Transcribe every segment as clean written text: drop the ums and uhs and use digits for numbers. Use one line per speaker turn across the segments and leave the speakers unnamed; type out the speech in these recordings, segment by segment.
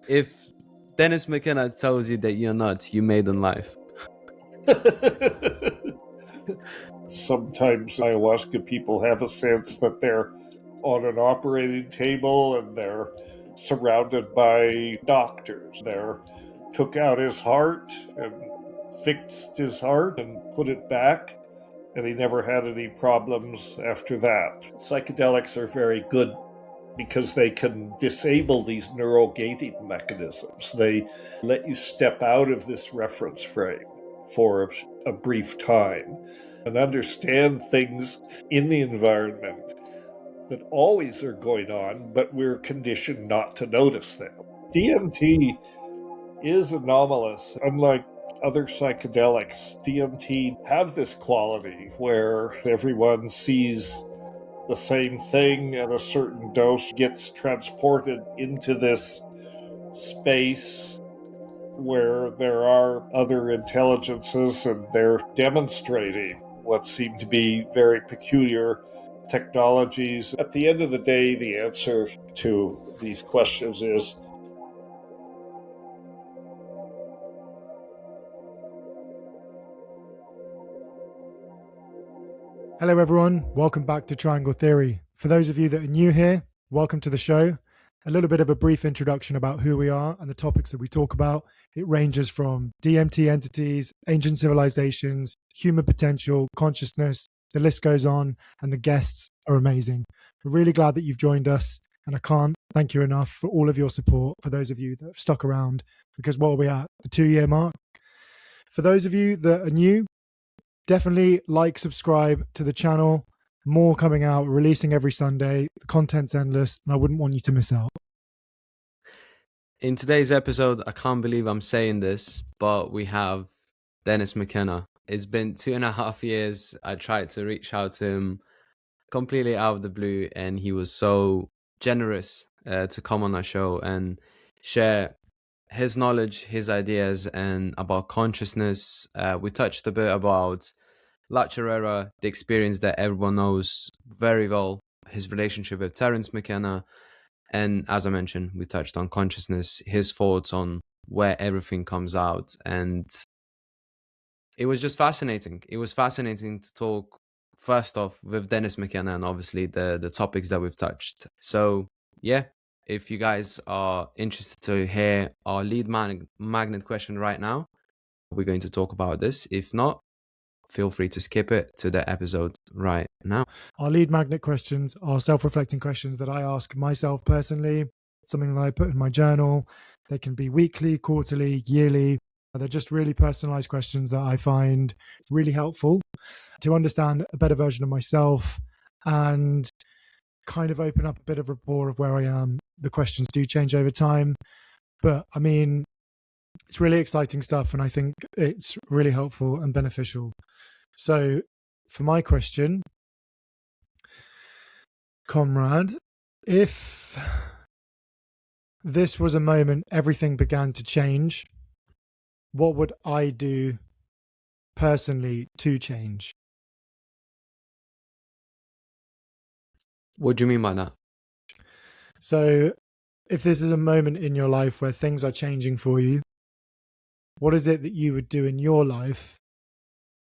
If Dennis McKenna tells you that you're nuts, you made in life.
Sometimes ayahuasca people have a sense that they're on an operating table and they're surrounded by doctors. They took out his heart and fixed his heart and put it back, and he never had any problems after that. Psychedelics are very good because they can disable these neural gating mechanisms. They let you step out of this reference frame for a brief time and understand things in the environment that always are going on, but we're conditioned not to notice them. DMT is anomalous. Unlike other psychedelics, DMT have this quality where everyone sees the same thing at a certain dose, gets transported into this space where there are other intelligences, and they're demonstrating what seem to be very peculiar technologies. At the end of the day, the answer to these questions is
hello everyone, welcome back to Triangle Theory. For those of you that are new here, welcome to the show. A little bit of a brief introduction about who we are and the topics that we talk about. It ranges from DMT entities, ancient civilizations, human potential, consciousness, the list goes on, and the guests are amazing. We're really glad that you've joined us, and I can't thank you enough for all of your support, for those of you that have stuck around, because what are we at? The 2-year mark? For those of you that are new, definitely like, subscribe to the channel. More coming out, releasing every Sunday. The content's endless, and I wouldn't want you to miss out.
In today's episode, I can't believe I'm saying this, but we have Dennis McKenna. It's been 2.5 years. I tried to reach out to him completely out of the blue, and he was so generous to come on our show and share his knowledge, his ideas, and about consciousness. We touched a bit about Chorrera, the experience that everyone knows very well, his relationship with Terence McKenna, and as I mentioned, we touched on consciousness, his thoughts on where everything comes out, and it was just fascinating. It was fascinating to talk first off with Dennis McKenna and obviously the topics that we've touched. So yeah, if you guys are interested to hear our lead magnet question right now, we're going to talk about this. If not, feel free to skip it to the episode right now.
Our lead magnet questions are self-reflecting questions that I ask myself personally, something that I put in my journal. They can be weekly, quarterly, yearly. They're just really personalized questions that I find really helpful to understand a better version of myself and kind of open up a bit of rapport of where I am. The questions do change over time, but I mean, it's really exciting stuff, and I think it's really helpful and beneficial. So for my question, comrade, if this was a moment everything began to change, what would I do personally to change?
What do you mean by that?
So if this is a moment in your life where things are changing for you, what is it that you would do in your life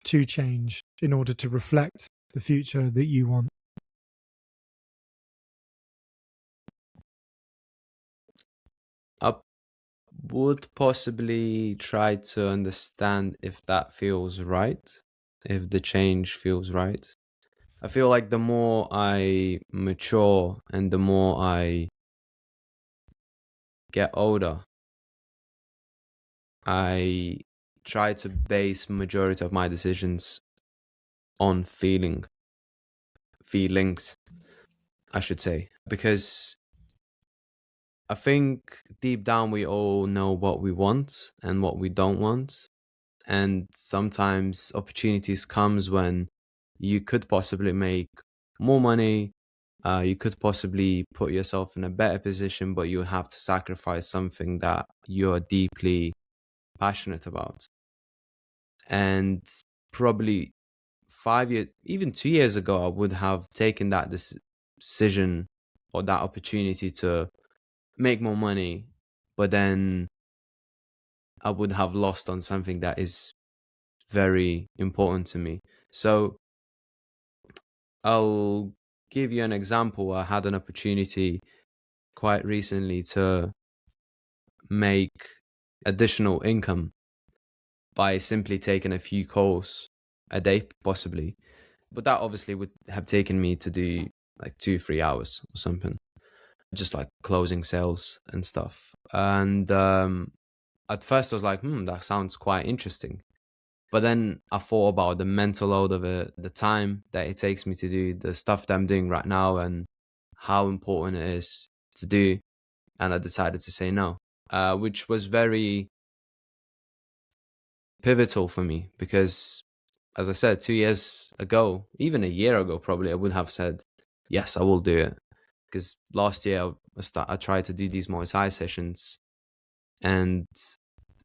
to change in order to reflect the future that you want?
I would possibly try to understand if that feels right, if the change feels right. I feel like the more I mature and the more I get older, I try to base majority of my decisions on feelings, I should say, because I think deep down we all know what we want and what we don't want, and sometimes opportunities comes when you could possibly make more money, you could possibly put yourself in a better position, but you have to sacrifice something that you're deeply passionate about. And probably 5 years, even 2 years ago, I would have taken that decision or that opportunity to make more money, but then I would have lost on something that is very important to me. So I'll give you an example. I had an opportunity quite recently to make additional income by simply taking a few calls a day, possibly. But that obviously would have taken me to do like 2-3 hours or something, just like closing sales and stuff. And at first I was like, that sounds quite interesting. But then I thought about the mental load of it, the time that it takes me to do the stuff that I'm doing right now, and how important it is to do. And I decided to say no, which was very pivotal for me because, as I said, 2 years ago, even a year ago, probably I would have said, yes, I will do it. Because last year I tried to do these Muay Thai sessions, and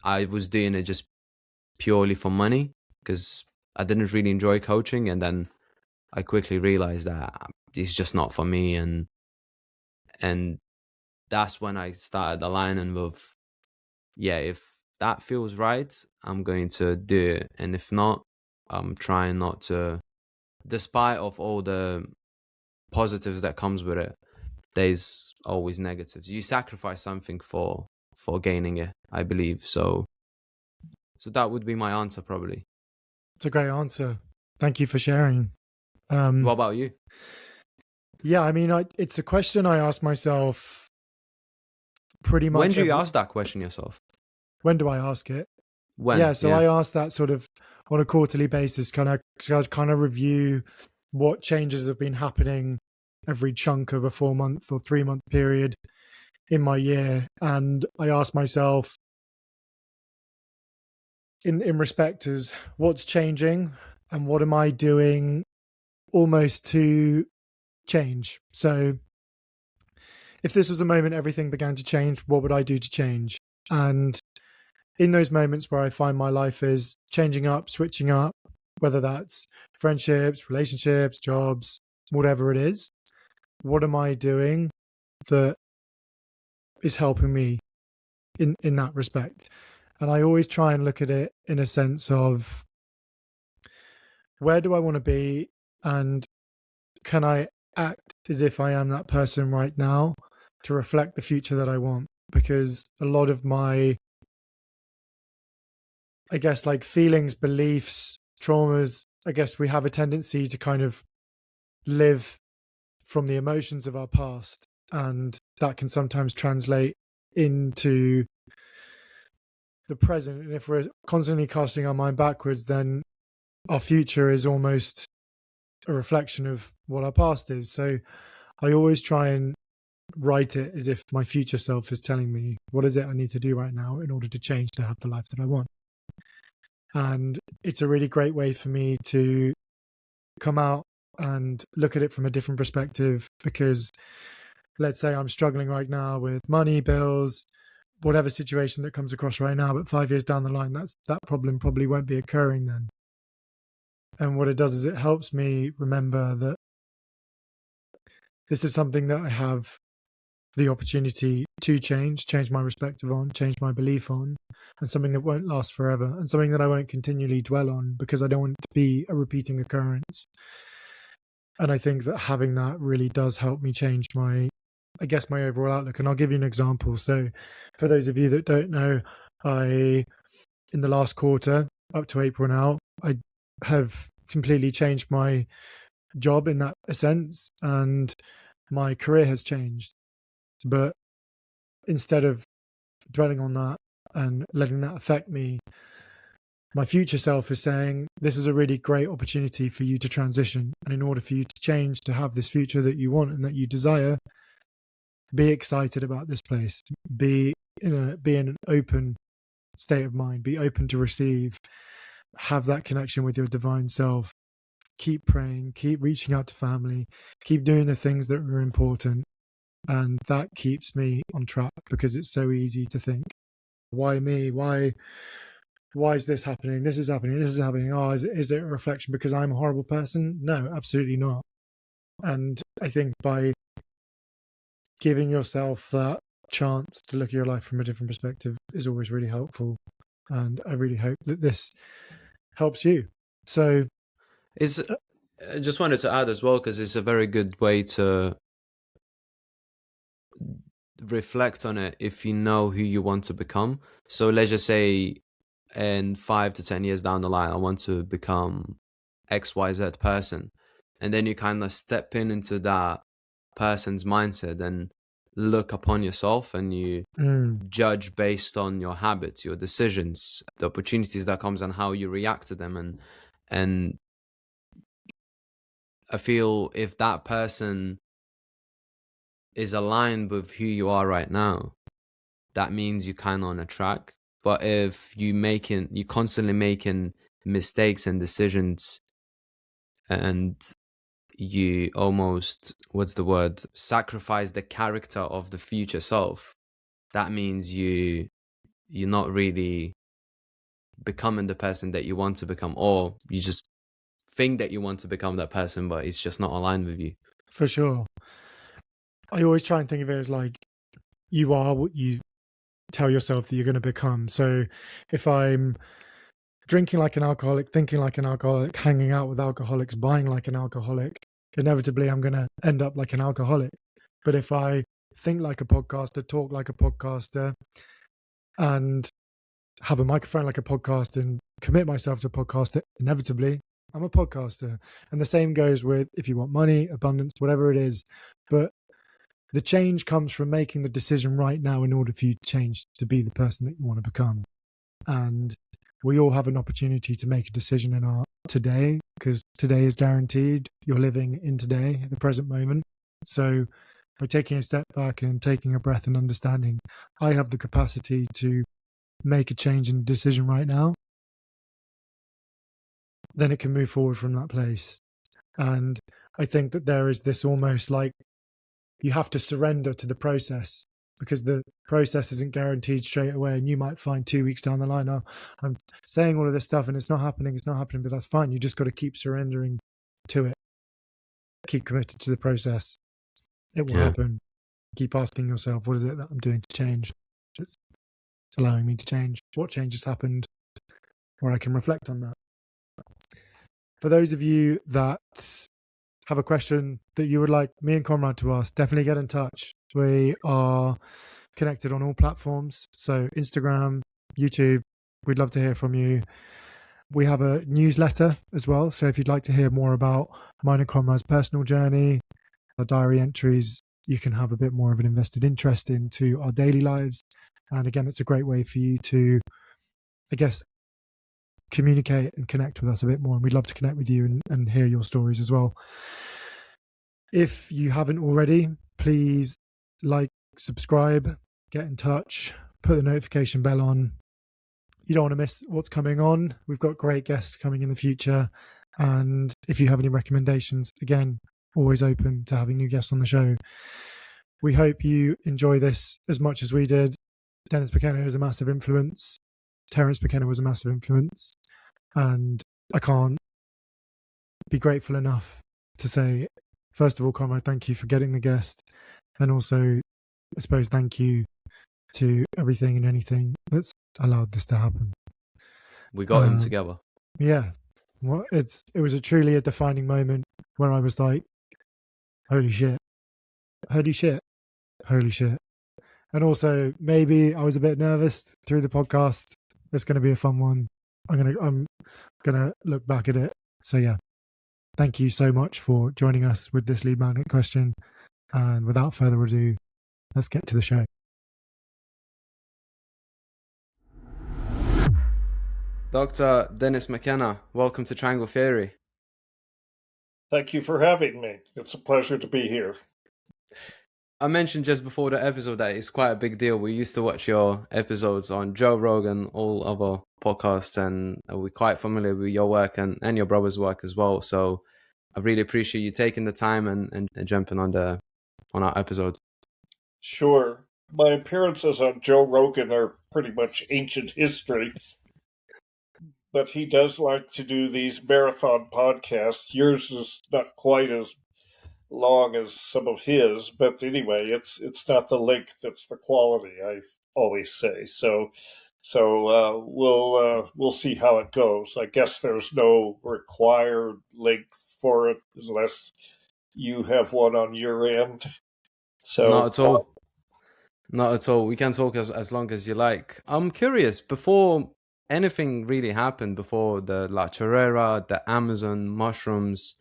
I was doing it just purely for money because I didn't really enjoy coaching. And then I quickly realized that it's just not for me. And that's when I started aligning with, yeah, if that feels right, I'm going to do it. And if not, I'm trying not to, despite of all the positives that comes with it, there's always negatives. You sacrifice something for gaining it, I believe. So that would be my answer, probably.
It's a great answer. Thank you for sharing.
What about you?
Yeah, I mean, it's a question I ask myself pretty much.
When do you ask that question yourself?
When do I ask it?
When?
Yeah, so I ask that sort of on a quarterly basis, kind of review what changes have been happening every chunk of a 4-month or 3-month period in my year. And I ask myself in respect as what's changing and what am I doing almost to change. So if this was a moment everything began to change, what would I do to change? And in those moments where I find my life is changing up, switching up, whether that's friendships, relationships, jobs, whatever it is, what am I doing that is helping me in that respect? And I always try and look at it in a sense of where do I want to be, and can I act as if I am that person right now to reflect the future that I want? Because a lot of my, I guess, like feelings, beliefs, traumas, I guess we have a tendency to kind of live from the emotions of our past, and that can sometimes translate into the present. And if we're constantly casting our mind backwards, then our future is almost a reflection of what our past is. So I always try and write it as if my future self is telling me, what is it I need to do right now in order to change to have the life that I want? And it's a really great way for me to come out and look at it from a different perspective, because let's say I'm struggling right now with money, bills, whatever situation that comes across right now, but 5 years down the line, that problem probably won't be occurring then. And what it does is it helps me remember that this is something that I have the opportunity to change my perspective on, change my belief on, and something that won't last forever, and something that I won't continually dwell on because I don't want it to be a repeating occurrence. And I think that having that really does help me change my overall outlook. And I'll give you an example. So for those of you that don't know, in the last quarter, up to April now, I have completely changed my job in that sense, and my career has changed. But instead of dwelling on that and letting that affect me, my future self is saying, this is a really great opportunity for you to transition. And in order for you to change, to have this future that you want and that you desire, be excited about this place, be in an open state of mind, be open to receive, have that connection with your divine self, keep praying, keep reaching out to family, keep doing the things that are important. And that keeps me on track, because it's so easy to think, why me? Why is this happening? This is happening. This is happening. Oh, is it a reflection because I'm a horrible person? No, absolutely not. And I think by giving yourself that chance to look at your life from a different perspective is always really helpful. And I really hope that this helps you. So
I just wanted to add as well, because it's a very good way to reflect on it if you know who you want to become. So let's just say in 5 to 10 years down the line, I want to become XYZ person. And then you kind of step into that person's mindset and look upon yourself, and you judge based on your habits, your decisions, the opportunities that comes, and how you react to them. And I feel if that person is aligned with who you are right now, that means you're kind of on a track. But if you constantly making mistakes and decisions, and you almost, sacrifice the character of the future self, that means you're not really becoming the person that you want to become, or you just think that you want to become that person, but it's just not aligned with you.
For sure. I always try and think of it as like, you are what you tell yourself that you're going to become. So if I'm drinking like an alcoholic, thinking like an alcoholic, hanging out with alcoholics, buying like an alcoholic, inevitably I'm going to end up like an alcoholic. But if I think like a podcaster, talk like a podcaster, and have a microphone like a podcaster, and commit myself to a podcaster, inevitably I'm a podcaster. And the same goes with if you want money, abundance, whatever it is. But the change comes from making the decision right now in order for you to change to be the person that you want to become. And we all have an opportunity to make a decision in our today, because today is guaranteed. You're living in today, at the present moment. So by taking a step back and taking a breath and understanding, I have the capacity to make a change in a decision right now, then it can move forward from that place. And I think that there is this almost like you have to surrender to the process, because the process isn't guaranteed straight away. And you might find 2 weeks down the line, oh, I'm saying all of this stuff and it's not happening, but that's fine. You just got to keep surrendering to it. Keep committed to the process. It will happen. Keep asking yourself, what is it that I'm doing to change? It's allowing me to change. What change has happened? Where I can reflect on that. For those of you that have a question that you would like me and Conrad to ask, definitely get in touch. We are connected on all platforms. So Instagram, YouTube, we'd love to hear from you. We have a newsletter as well. So if you'd like to hear more about mine and Conrad's personal journey, our diary entries, you can have a bit more of an invested interest into our daily lives. And again, it's a great way for you to, I guess, communicate and connect with us a bit more. And we'd love to connect with you and hear your stories as well. If you haven't already, please like, subscribe, get in touch, put the notification bell on. You don't want to miss what's coming on. We've got great guests coming in the future. And if you have any recommendations, again, always open to having new guests on the show. We hope you enjoy this as much as we did. Dennis McKenna is a massive influence. Terence McKenna was a massive influence. And I can't be grateful enough to say, first of all, Conrad, thank you for getting the guest. And also, I suppose, thank you to everything and anything that's allowed this to happen.
We got him together.
Yeah. Well, it was truly a defining moment where I was like, holy shit. Holy shit. Holy shit. And also, maybe I was a bit nervous through the podcast. It's going to be a fun one. I'm gonna look back at it. So yeah, thank you so much for joining us with this lead magnet question. And without further ado, let's get to the show.
Dr. Dennis McKenna, welcome to Triangle Theory.
Thank you for having me. It's a pleasure to be here.
I mentioned just before the episode that it's quite a big deal. We used to watch your episodes on Joe Rogan, all other podcasts, and we're quite familiar with your work and your brother's work as well. So I really appreciate you taking the time and jumping on our episode.
Sure. My appearances on Joe Rogan are pretty much ancient history, but he does like to do these marathon podcasts. Yours is not quite as long as some of his, but anyway, it's not the length, it's the quality, I always say. So we'll see how it goes. I guess there's no required length for it unless you have one on your end.
Not
So
at all. Not at all. We can talk as long as you like. I'm curious, before anything really happened, before the La Chorrera, the Amazon mushrooms,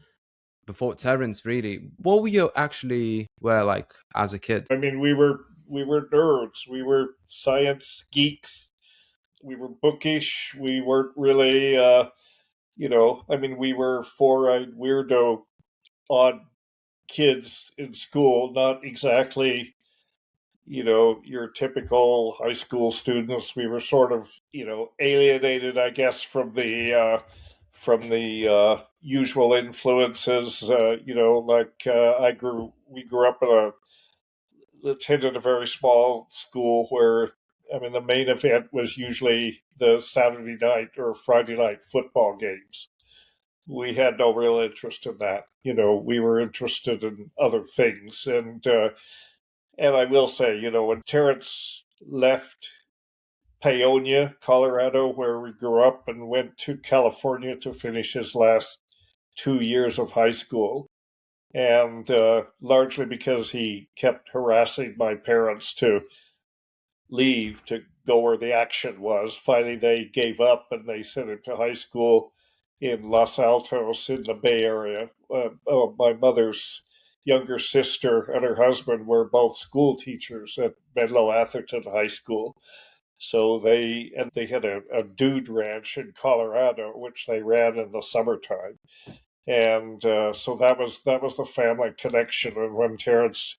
before Terence, really, what were you actually were like as a kid?
I mean, we were nerds. We were science geeks. We were bookish. We weren't really, I mean, we were four-eyed weirdo, odd kids in school. Not exactly, your typical high school students. We were sort of, alienated, I guess, from the usual influences. We grew up in attended a very small school where, I mean, the main event was usually the Saturday night or Friday night football games. We had no real interest in that. We were interested in other things. And I will say, when Terence left Paonia, Colorado, where we grew up, and went to California to finish his last 2 years of high school, and largely because he kept harassing my parents to leave to go where the action was. Finally, they gave up and they sent him to high school in Los Altos in the Bay Area. My mother's younger sister and her husband were both school teachers at Menlo Atherton High School. So they had a dude ranch in Colorado, which they ran in the summertime. And so that was the family connection. And when Terence,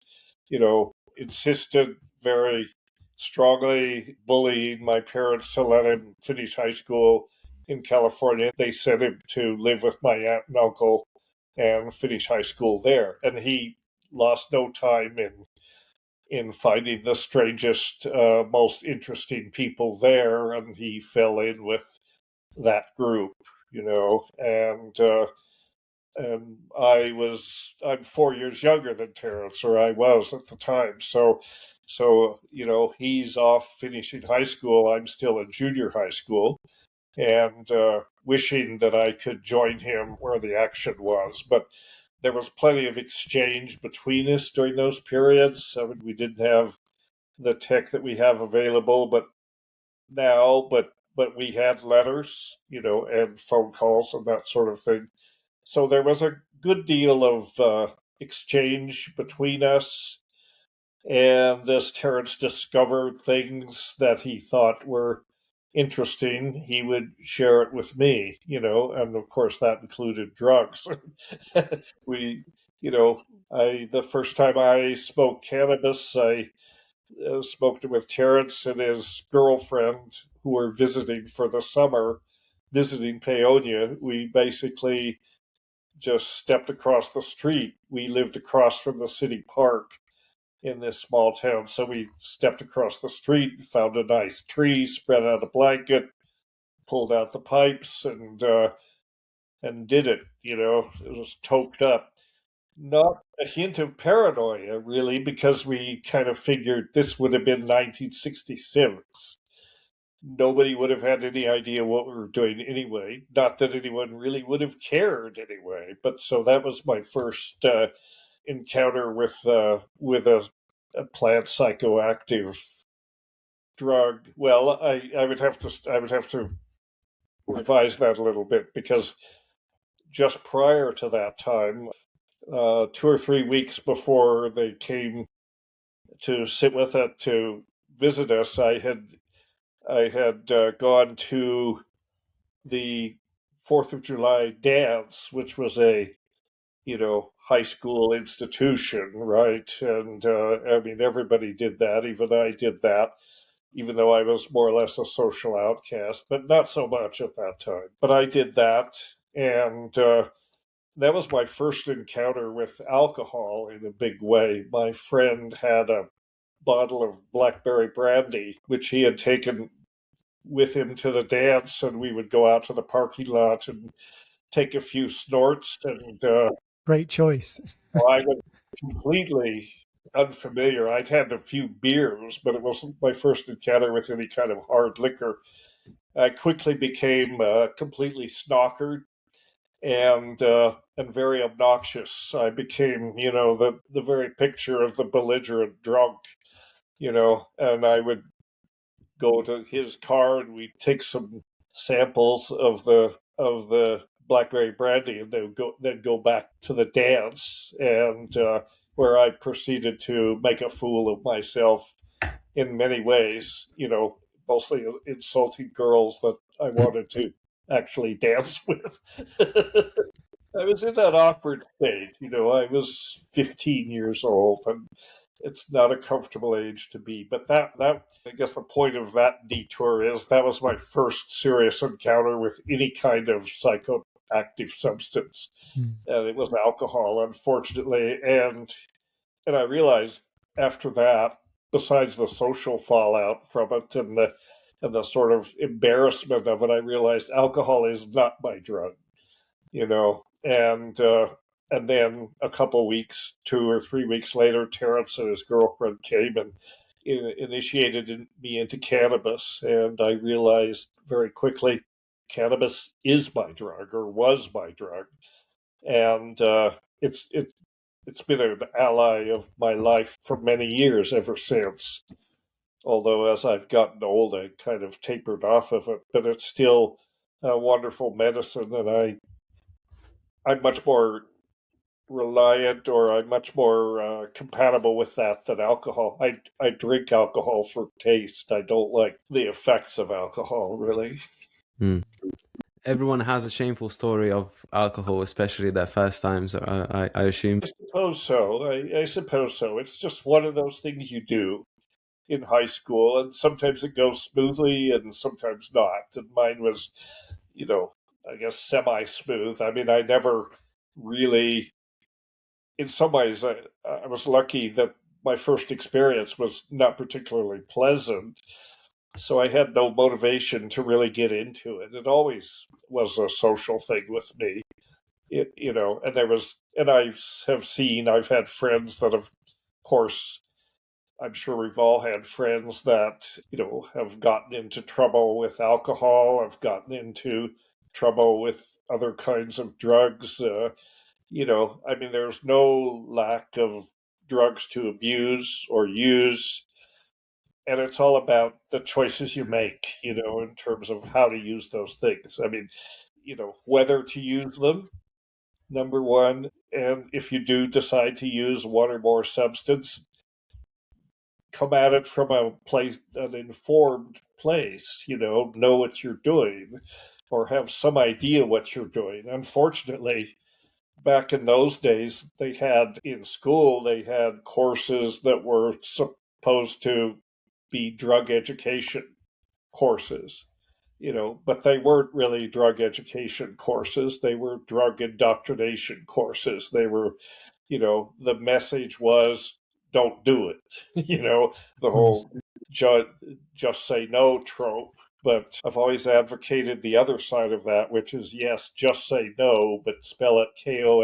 insisted very strongly, bullying my parents to let him finish high school in California, they sent him to live with my aunt and uncle and finish high school there. And he lost no time in finding the strangest, most interesting people there, and he fell in with that group, and I'm 4 years younger than Terence, or I was at the time. So he's off finishing high school. I'm still in junior high school, and wishing that I could join him where the action was. But there was plenty of exchange between us during those periods. I mean, we didn't have the tech that we have available, but we had letters, and phone calls and that sort of thing. So there was a good deal of exchange between us. And as Terence discovered things that he thought were interesting, he would share it with me, and of course that included drugs. we, the first time I smoked cannabis, I smoked it with Terence and his girlfriend who were visiting for the summer, visiting Paonia. We basically just stepped across the street. We lived across from the city park in this small town. So we stepped across the street, found a nice tree, spread out a blanket, pulled out the pipes, and did it. It was toked up. Not a hint of paranoia, really, because we kind of figured this would have been 1966. Nobody would have had any idea what we were doing anyway. Not that anyone really would have cared anyway. But so that was my first encounter with a plant psychoactive drug. Well, I would have to revise that a little bit, because just prior to that time, 2 or 3 weeks before they came to sit with it to visit us, I had gone to the 4th of July dance, which was a high school institution, right? And I mean, everybody did that. Even I did that, even though I was more or less a social outcast, but not so much at that time. But I did that, and that was my first encounter with alcohol in a big way. My friend had a bottle of blackberry brandy, which he had taken with him to the dance, and we would go out to the parking lot and take a few snorts. And
great choice.
I was completely unfamiliar. I'd had a few beers, but it wasn't my first encounter with any kind of hard liquor. I quickly became completely snockered and very obnoxious. I became, the very picture of the belligerent drunk, and I would go to his car and we'd take some samples of the blackberry brandy and then go back to the dance and where I proceeded to make a fool of myself in many ways, mostly insulting girls that I wanted to actually dance with. I was in that awkward stage, I was 15 years old and it's not a comfortable age to be. But that I guess the point of that detour is that was my first serious encounter with any kind of psychoactive substance. And it was alcohol, unfortunately. And I realized after that, besides the social fallout from it and the sort of embarrassment of it, I realized alcohol is not my drug, and then a couple weeks, 2 or 3 weeks later, Terence and his girlfriend came and initiated me into cannabis, and I realized very quickly cannabis is my drug or was my drug, and it's been an ally of my life for many years ever since. Although as I've gotten old, I kind of tapered off of it, but it's still a wonderful medicine, and I'm much more reliant, or I'm much more compatible with that than alcohol. I drink alcohol for taste. I don't like the effects of alcohol, really.
Everyone has a shameful story of alcohol, especially their first time. So I assume.
I suppose so. I suppose so. It's just one of those things you do in high school, and sometimes it goes smoothly and sometimes not. And mine was, I guess semi-smooth. I mean, I never really, in some ways, I was lucky that my first experience was not particularly pleasant. So I had no motivation to really get into it. It always was a social thing with me. And I've had friends that of course, I'm sure we've all had friends that, have gotten into trouble with alcohol, have gotten into trouble with other kinds of drugs. I mean, there's no lack of drugs to abuse or use. And it's all about the choices you make, in terms of how to use those things. I mean, whether to use them, number one. And if you do decide to use one or more substance, come at it from an informed place, know what you're doing or have some idea what you're doing. Unfortunately, back in those days, they had courses that were supposed to be drug education courses, but they weren't really drug education courses. They were drug indoctrination courses. They were, the message was don't do it, the whole just say no trope. But I've always advocated the other side of that, which is yes, just say no, but spell it KNOW.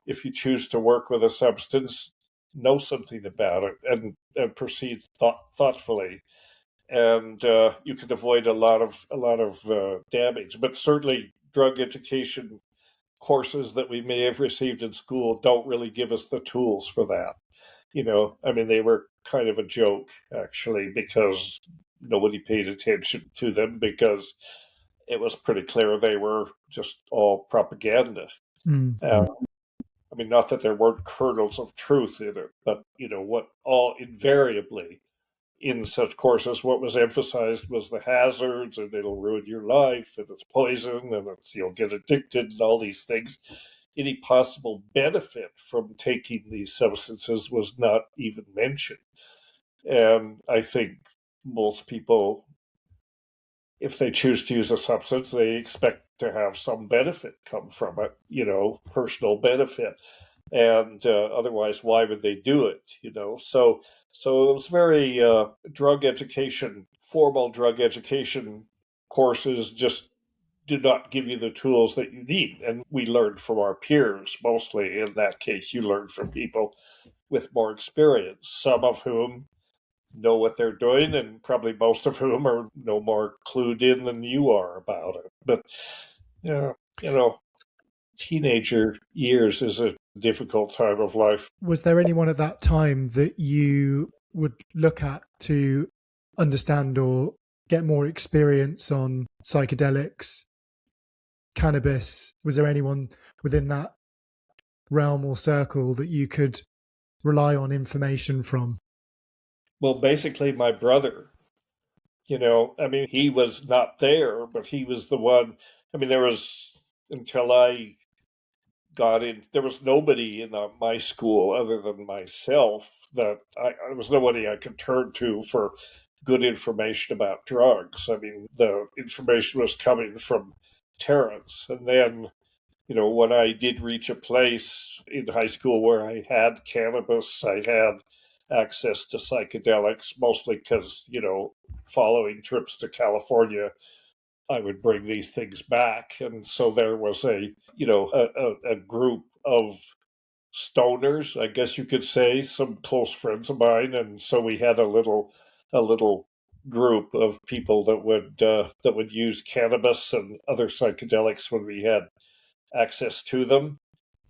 If you choose to work with a substance, know something about it and proceed thoughtfully, and you can avoid a lot of damage. But certainly, drug education courses that we may have received in school don't really give us the tools for that. I mean, they were kind of a joke, actually, because nobody paid attention to them because it was pretty clear they were just all propaganda. I mean, not that there weren't kernels of truth in it, but, what all invariably in such courses, what was emphasized was the hazards, and it'll ruin your life, and it's poison, and you'll get addicted, and all these things. Any possible benefit from taking these substances was not even mentioned. And I think most people, if they choose to use a substance, they expect to have some benefit come from it, personal benefit. And otherwise, why would they do it? So it was very formal drug education courses just do not give you the tools that you need. And we learned from our peers, mostly. In that case, you learn from people with more experience, some of whom know what they're doing, and probably most of whom are no more clued in than you are about it. But, teenager years is a difficult time of life.
Was there anyone at that time that you would look at to understand or get more experience on psychedelics, cannabis? Was there anyone within that realm or circle that you could rely on information from?
Well, basically my brother. He was not there, but he was the one. Until I got in, there was nobody in my school other than myself there was nobody I could turn to for good information about drugs. The information was coming from Terence. And then, when I did reach a place in high school where I had cannabis, I had access to psychedelics, mostly because, following trips to California, I would bring these things back. And so there was a group of stoners, I guess you could say, some close friends of mine. And so we had a little group of people that would use cannabis and other psychedelics when we had access to them.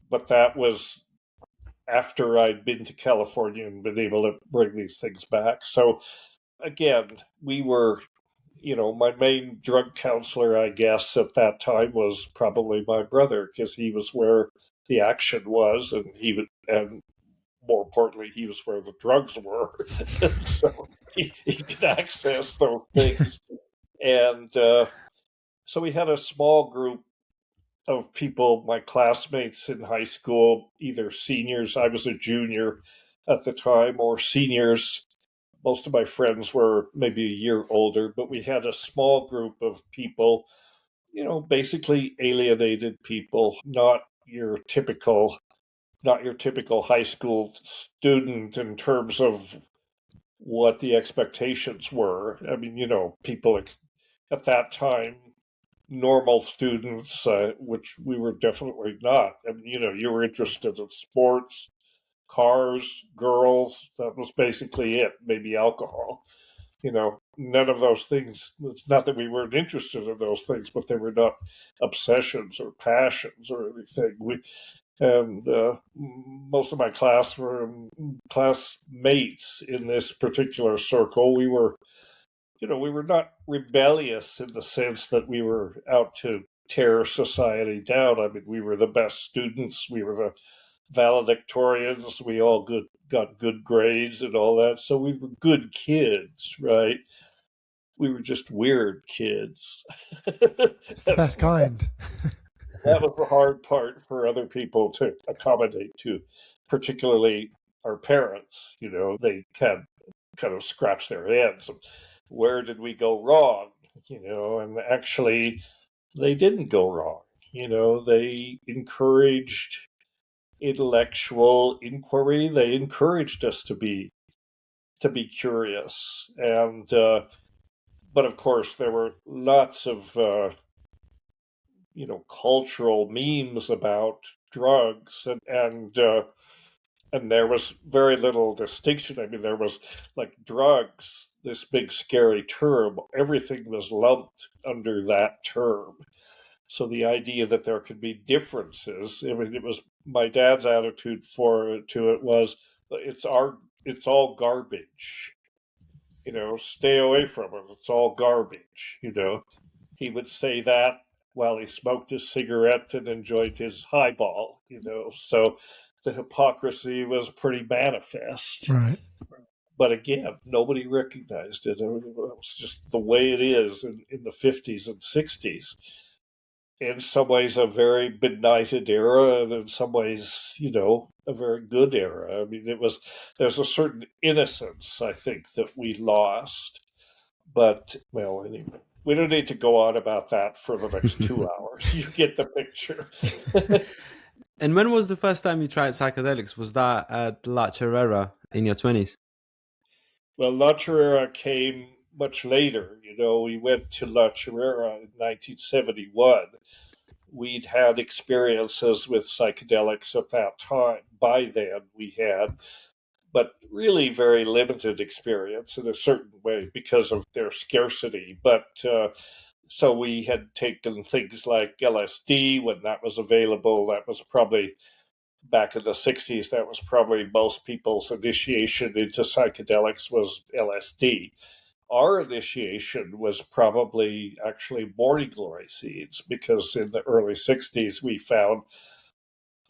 But that was after I'd been to California and been able to bring these things back. So again, we were, my main drug counselor, I guess, at that time was probably my brother, because he was where the action was, and more importantly, he was where the drugs were. So he could access those things. And so we had a small group of people, my classmates in high school, either seniors, I was a junior at the time, or seniors. Most of my friends were maybe a year older, but we had a small group of people, basically alienated people, not your typical high school student in terms of what the expectations were. People at that time, normal students, which we were definitely not. You were interested in sports, cars, girls. That was basically it. Maybe alcohol. None of those things. It's not that we weren't interested in those things, but they were not obsessions or passions or anything. Most of my classmates in this particular circle, we were not rebellious in the sense that we were out to tear society down. We were the best students. We were the valedictorians. We all got good grades and all that. So we were good kids, right? We were just weird kids.
It's the best kind.
That was the hard part for other people to accommodate to, particularly our parents. They kind of scratch their heads. Where did we go wrong? And actually they didn't go wrong. They encouraged intellectual inquiry. They encouraged us to be curious. And but of course there were lots of cultural memes about drugs, and there was very little distinction. There was like drugs, this big scary term. Everything was lumped under that term. So the idea that there could be differences, it was my dad's attitude to it was, it's all garbage. Stay away from it. It's all garbage. He would say that while he smoked his cigarette and enjoyed his highball. So the hypocrisy was pretty manifest.
Right.
But again, nobody recognized it. It was just the way it is in the 50s and 60s. In some ways, a very benighted era, and in some ways, a very good era. There's a certain innocence, I think, that we lost. But, well, anyway, we don't need to go on about that for the next 2 hours. You get the picture.
And when was the first time you tried psychedelics? Was that at La Chorrera in your 20s?
Well, La Chorrera came much later. We went to La Chorrera in 1971. We'd had experiences with psychedelics at that time. By then, we had, but really very limited experience in a certain way because of their scarcity. But so we had taken things like LSD when that was available. That was probably back in the 60s. That was probably most people's initiation into psychedelics was LSD. Our initiation was probably actually morning glory seeds, because in the early 60s we found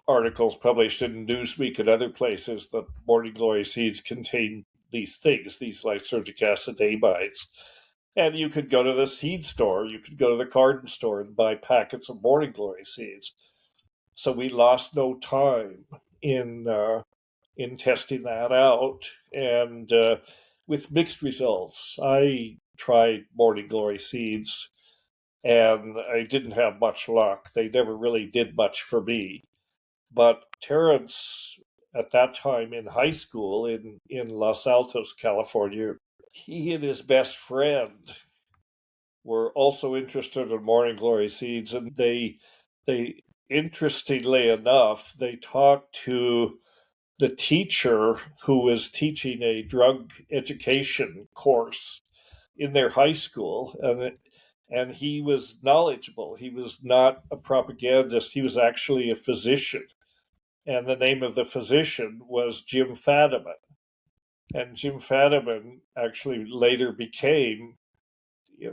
articles published in Newsweek and other places that morning glory seeds contain these things, these lysergic acid amides. And you could go to the seed store, you could go to the garden store and buy packets of morning glory seeds. So we lost no time in testing that out, and with mixed results. I tried morning glory seeds, and I didn't have much luck. They never really did much for me. But Terence, at that time in high school in Los Altos, California, he and his best friend were also interested in morning glory seeds, and they interestingly enough, they talked to the teacher who was teaching a drug education course in their high school, and he was knowledgeable. He was not a propagandist. He was actually a physician, and the name of the physician was Jim Fadiman. And Jim Fadiman actually later became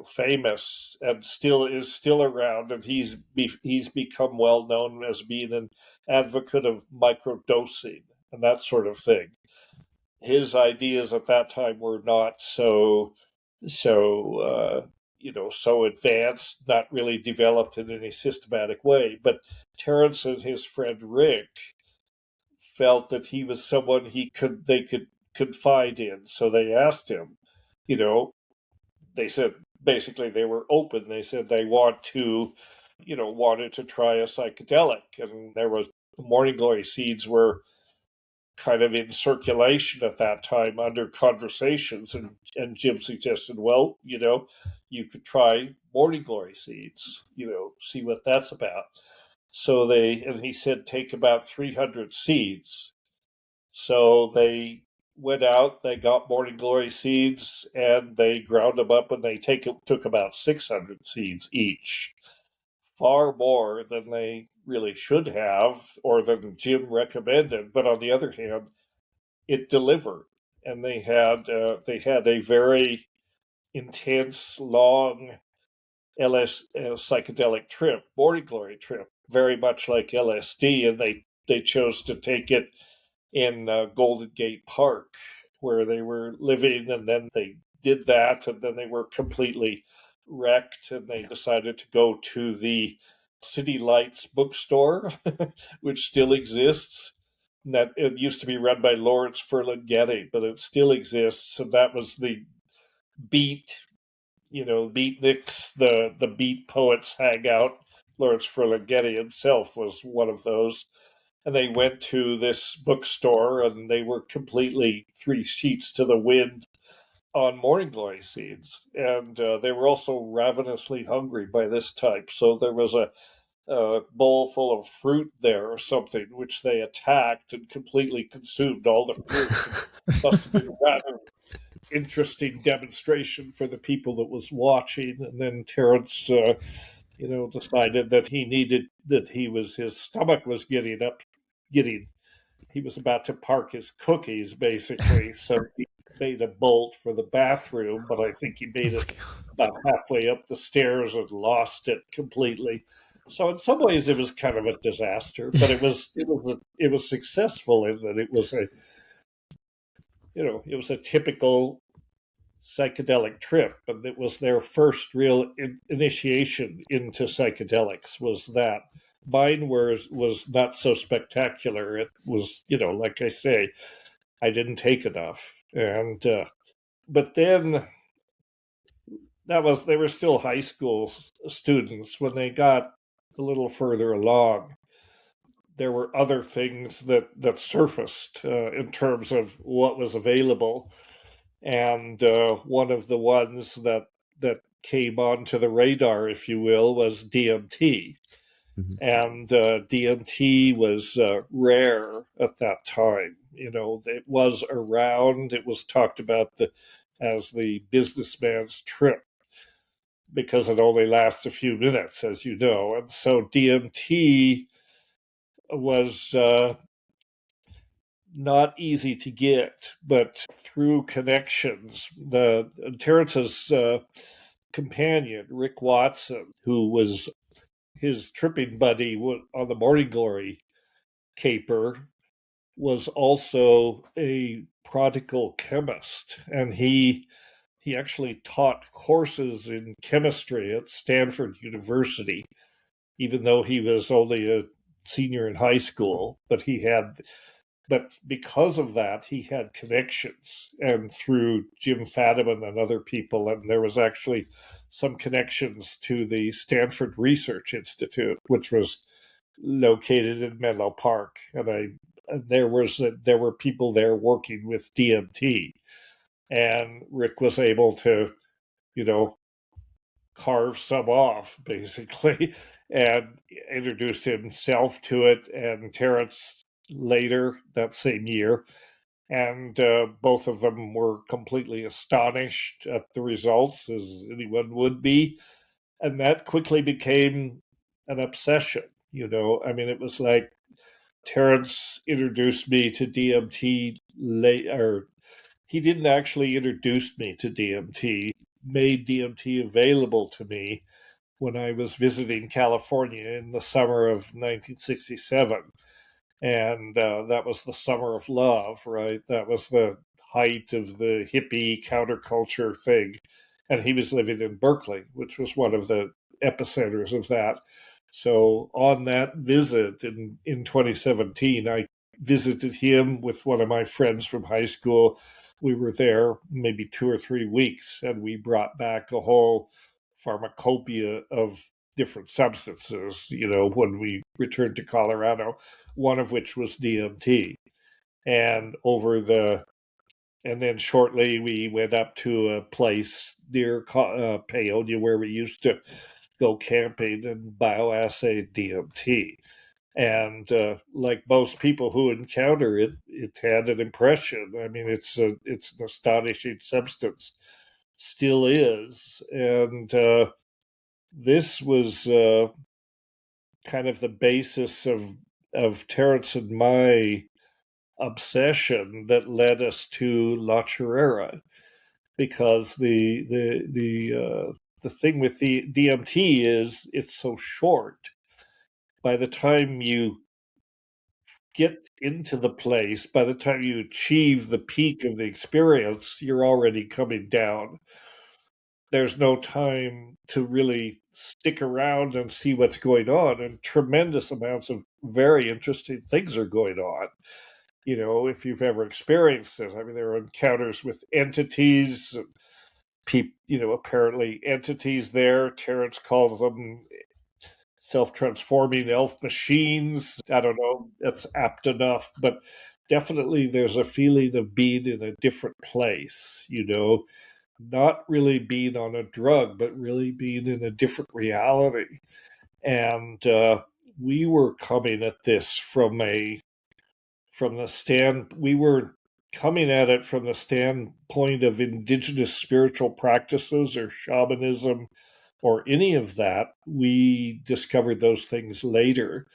famous and is still around, and he's become well known as being an advocate of microdosing and that sort of thing. His ideas at that time were not so advanced, not really developed in any systematic way. But Terence and his friend Rick felt that he was someone they could confide in. So they asked him, they said basically they were open. They said they wanted to try a psychedelic, and there was morning glory seeds were kind of in circulation at that time under conversations, and Jim suggested, well, you could try morning glory seeds, see what that's about. So and he said, take about 300 seeds. So they went out, they got morning glory seeds, and they ground them up, and they took about 600 seeds each. Far more than they really should have, or than Jim recommended. But on the other hand, it delivered, and they had a very intense, long psychedelic trip, morning glory trip, very much like LSD, and they chose to take it in Golden Gate Park, where they were living, and then they did that, and then they were completely wrecked, and they decided to go to the City Lights bookstore, which still exists. And that it used to be run by Lawrence Ferlinghetti, but it still exists, and that was the beat, beatniks, the beat poets hang out. Lawrence Ferlinghetti himself was one of those. And they went to this bookstore, and they were completely three sheets to the wind on morning glory seeds. And they were also ravenously hungry by this time. So there was a bowl full of fruit there or something, which they attacked and completely consumed all the fruit. It must have been a rather interesting demonstration for the people that was watching. And then Terence, decided that his stomach was he was about to park his cookies, basically. So he made a bolt for the bathroom, but I think he made it about halfway up the stairs and lost it completely. So in some ways it was kind of a disaster, but it was successful in that it was a typical psychedelic trip, and it was their first real initiation into psychedelics. Was that mine was not so spectacular. It was, like I say, I didn't take enough, and but then they were still high school students. When they got a little further along, there were other things that surfaced in terms of what was available. And one of the ones that came onto the radar, if you will, was DMT.
Mhm.
And DMT was rare at that time. It was around. It was talked about as the businessman's trip because it only lasts a few minutes, as you know. And so DMT was not easy to get, but through connections, Terence's companion, Rick Watson, who was his tripping buddy on the Morning Glory caper, was also a prodigal chemist, and he actually taught courses in chemistry at Stanford University, even though he was only a senior in high school. But because of that, he had connections, and through Jim Fadiman and other people, and there was actually some connections to the Stanford Research Institute, which was located in Menlo Park, and there were people there working with DMT, and Rick was able to, carve some off basically, and introduced himself to it, and Terence later that same year, and both of them were completely astonished at the results, as anyone would be, and that quickly became an obsession. It was like Terence introduced me to DMT late, or he didn't actually introduce me to DMT, made DMT available to me when I was visiting California in the summer of 1967. And that was the summer of love, right? That was the height of the hippie counterculture thing. And he was living in Berkeley, which was one of the epicenters of that. So on that visit in 2017, I visited him with one of my friends from high school. We were there maybe 2 or 3 weeks, and we brought back a whole pharmacopoeia of different substances, when we returned to Colorado, one of which was DMT. And then shortly we went up to a place near Paonia where we used to go camping and bioassay DMT. And like most people who encounter it, it had an impression. It's an astonishing substance, still is. And this was kind of the basis of Terence and my obsession that led us to La Chorrera, because the thing with the DMT is it's so short. By the time you get into the place, by the time you achieve the peak of the experience, you're already coming down. There's no time to really stick around and see what's going on, and tremendous amounts of very interesting things are going on. If you've ever experienced this, there are encounters with entities, apparently entities there. Terence calls them self-transforming elf machines. I don't know, that's apt enough, but definitely there's a feeling of being in a different place, not really being on a drug, but really being in a different reality. And we were coming at this we were coming at it from the standpoint of indigenous spiritual practices or shamanism or any of that. We discovered those things later.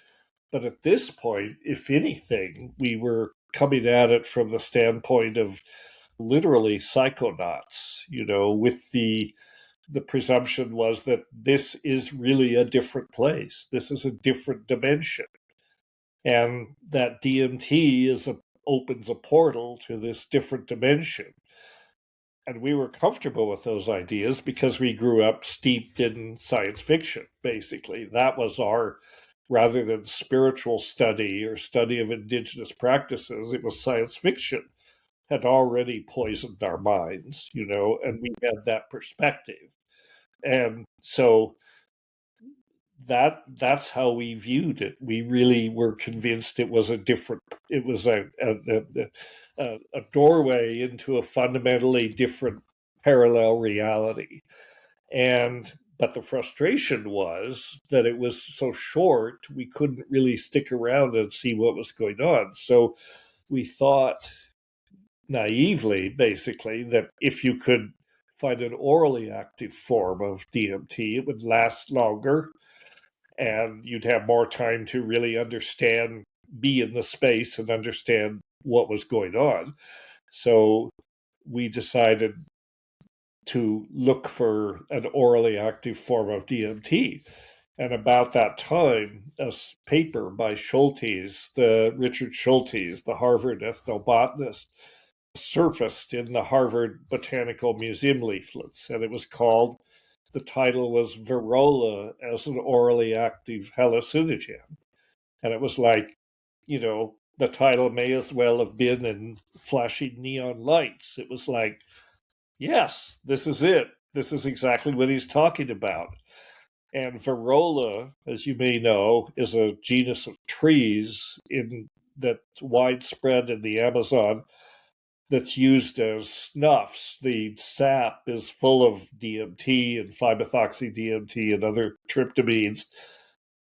But at this point, if anything, we were coming at it from the standpoint of literally psychonauts, with the presumption was that this is really a different place. This is a different dimension. And that DMT opens a portal to this different dimension. And we were comfortable with those ideas because we grew up steeped in science fiction, basically. That was rather than spiritual study or study of indigenous practices, it was science fiction had already poisoned our minds, and we had that perspective. And so that's how we viewed it. We really were convinced it was a doorway into a fundamentally different parallel reality. But the frustration was that it was so short, we couldn't really stick around and see what was going on. So we thought naively, basically, that if you could find an orally active form of DMT, it would last longer and you'd have more time to really understand, be in the space and understand what was going on. So we decided to look for an orally active form of DMT. And about that time, a paper by Richard Schultes, the Harvard ethnobotanist, surfaced in the Harvard Botanical Museum leaflets. And the title was Virola as an orally active hallucinogen. And it was like, the title may as well have been in flashing neon lights. It was like, yes, this is it. This is exactly what he's talking about. And Virola, as you may know, is a genus of trees that's widespread in the Amazon that's used as snuffs. The sap is full of DMT and 5-methoxy-DMT and other tryptamines.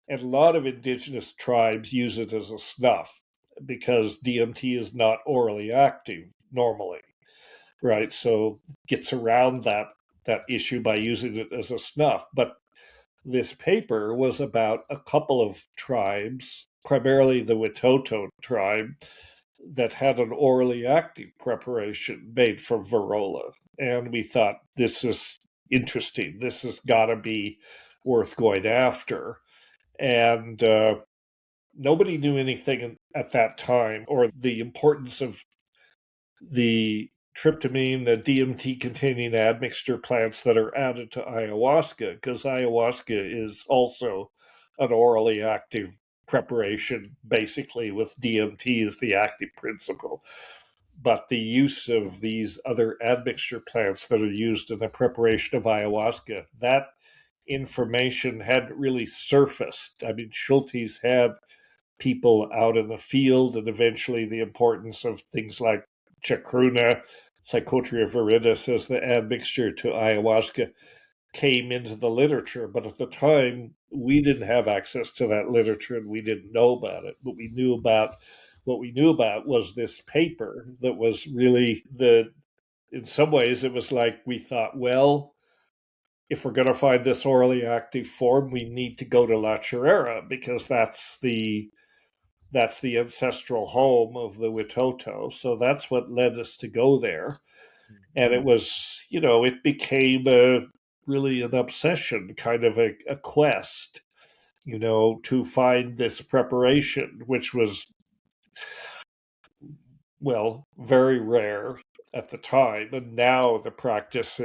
And a lot of indigenous tribes use it as a snuff because DMT is not orally active normally, right? So gets around that issue by using it as a snuff. But this paper was about a couple of tribes, primarily the Witoto tribe, that had an orally active preparation made from Virola. And we thought, this is interesting. This has got to be worth going after. And nobody knew anything at that time or the importance of the tryptamine, the DMT containing admixture plants that are added to ayahuasca, because ayahuasca is also an orally active preparation, basically with DMT as the active principle. But the use of these other admixture plants that are used in the preparation of ayahuasca, that information hadn't really surfaced. I mean, Schultes had people out in the field, and eventually the importance of things like chacruna, Psychotria viridis as the admixture to ayahuasca came into the literature. But at the time, we didn't have access to that literature and we didn't know about it. What we knew about was this paper that was really in some ways, it was like we thought, well, if we're going to find this orally active form, we need to go to La Chorrera because that's the ancestral home of the Witoto. So that's what led us to go there. And it was, it became really an obsession, kind of a quest, to find this preparation, which was, well, very rare at the time. And now the practice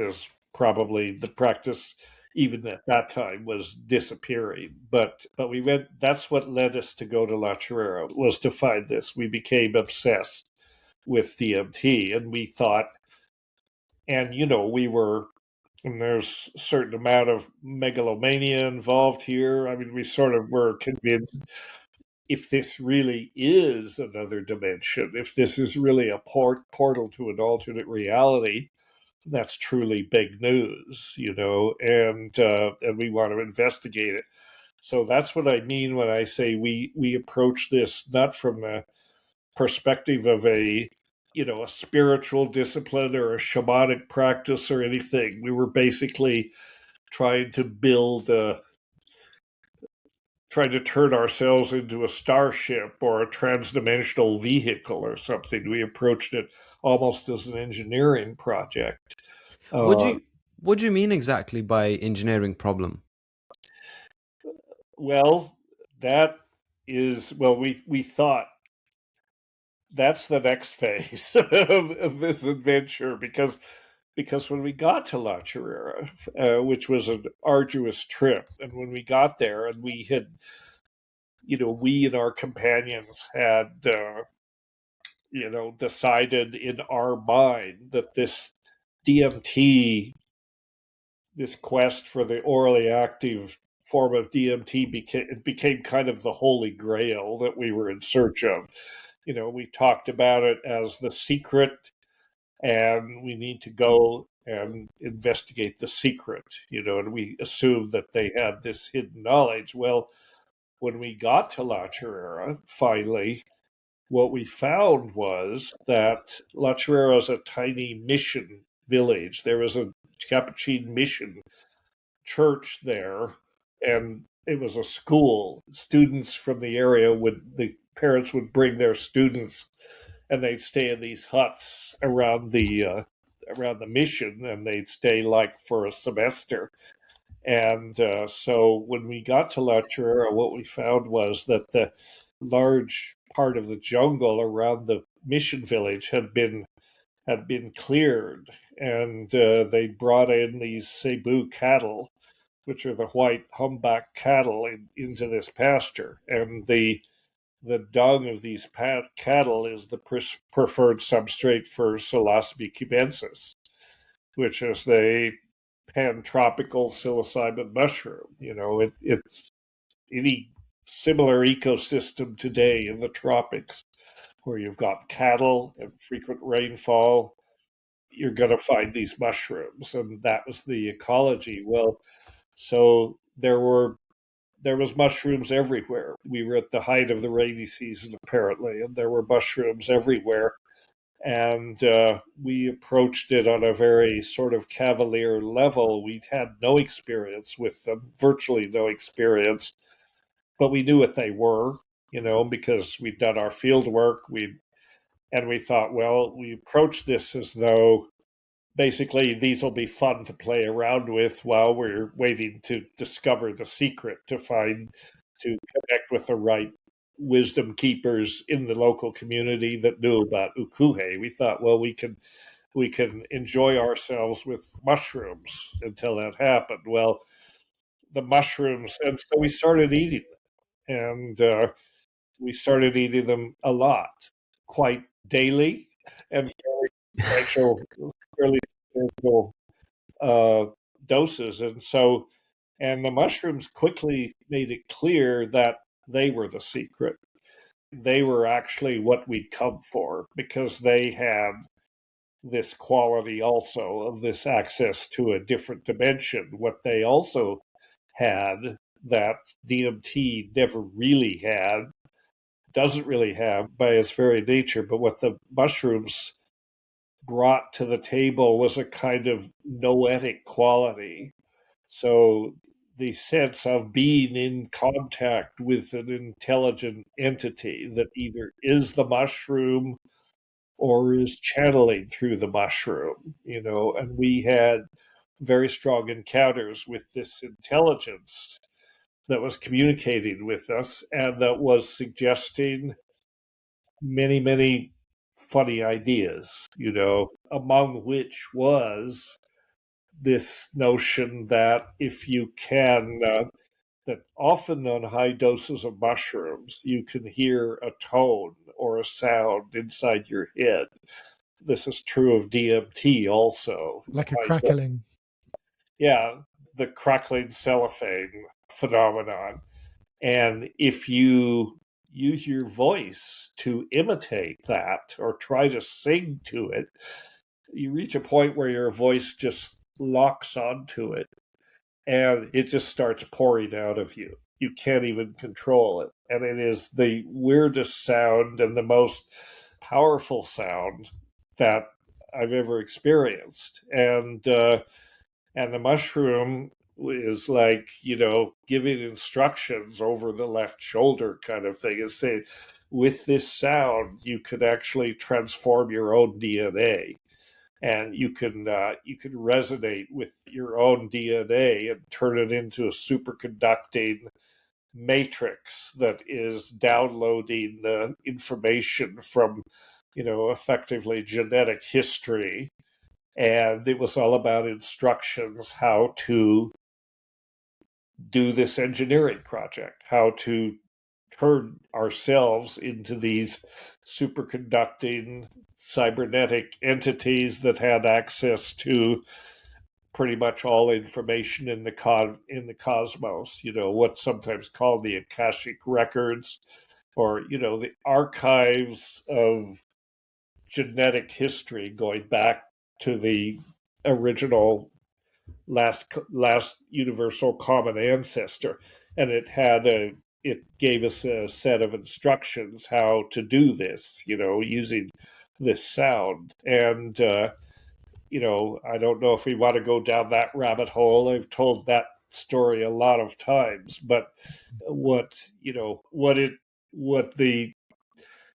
even at that time was disappearing. But that's what led us to go to La Chorrera, was to find this. We became obsessed with DMT, and we thought, and there's a certain amount of megalomania involved here. I mean, we sort of were convinced, if this really is another dimension, if this is really a portal to an alternate reality, that's truly big news, and we want to investigate it. So that's what I mean when I say we approach this not from a perspective of a spiritual discipline or a shamanic practice or anything. We were basically trying to trying to turn ourselves into a starship or a transdimensional vehicle or something. We approached it almost as an engineering project.
What do you mean exactly by engineering problem?
Well, we thought that's the next phase of this adventure, because when we got to La Chorrera, which was an arduous trip, and when we got there and we had, we and our companions had, decided in our mind that this DMT, this quest for the orally active form of DMT became kind of the holy grail that we were in search of. We talked about it as the secret, and we need to go and investigate the secret, and we assumed that they had this hidden knowledge. Well, when we got to La Chorrera, finally, what we found was that La Chorrera is a tiny mission village. There was a Capuchin mission church there, and it was a school. Students from the area the parents would bring their students, and they'd stay in these huts around the mission, and they'd stay like for a semester. And so when we got to La Chorrera, what we found was that the large part of the jungle around the mission village had been cleared, and they brought in these Cebu cattle, which are the white humpback cattle, into this pasture. And the dung of these cattle is the preferred substrate for Psilocybe cubensis, which is the pantropical psilocybin mushroom. It's any similar ecosystem today in the tropics where you've got cattle and frequent rainfall, you're going to find these mushrooms, and that was the ecology. Well, so there was mushrooms everywhere. We were at the height of the rainy season, apparently, and there were mushrooms everywhere. And we approached it on a very sort of cavalier level. We'd had no experience with them, virtually no experience, but we knew what they were, because we'd done our field work. And we thought, well, we approached this as though basically these will be fun to play around with while we're waiting to discover the secret, to connect with the right wisdom keepers in the local community that knew about ukuhe. We thought, well, we can enjoy ourselves with mushrooms until that happened. Well, the mushrooms, and so we started eating them, and we started eating them a lot, quite daily, and fairly substantial doses. And the mushrooms quickly made it clear that they were the secret. They were actually what we'd come for, because they had this quality also of this access to a different dimension. What they also had that DMT never really had, doesn't really have by its very nature, but what the mushrooms brought to the table was a kind of noetic quality. So the sense of being in contact with an intelligent entity that either is the mushroom or is channeling through the mushroom, and we had very strong encounters with this intelligence that was communicating with us and that was suggesting many, many funny ideas, among which was this notion that if you can, that often on high doses of mushrooms, you can hear a tone or a sound inside your head. This is true of DMT also.
Like a crackling.
Yeah, the crackling cellophane phenomenon. And if you use your voice to imitate that or try to sing to it, you reach a point where your voice just locks onto it and it just starts pouring out of you. You can't even control it. And it is the weirdest sound and the most powerful sound that I've ever experienced. And the mushroom is like, giving instructions over the left shoulder kind of thing, and saying, with this sound, you could actually transform your own DNA. And you can resonate with your own DNA and turn it into a superconducting matrix that is downloading the information from, effectively genetic history. And it was all about instructions how to do this engineering project, how to turn ourselves into these superconducting cybernetic entities that had access to pretty much all information in the cosmos, what's sometimes called the Akashic records, or the archives of genetic history going back to the original last universal common ancestor. And it gave us a set of instructions how to do this, using this sound. And I don't know if we want to go down that rabbit hole. I've told that story a lot of times, but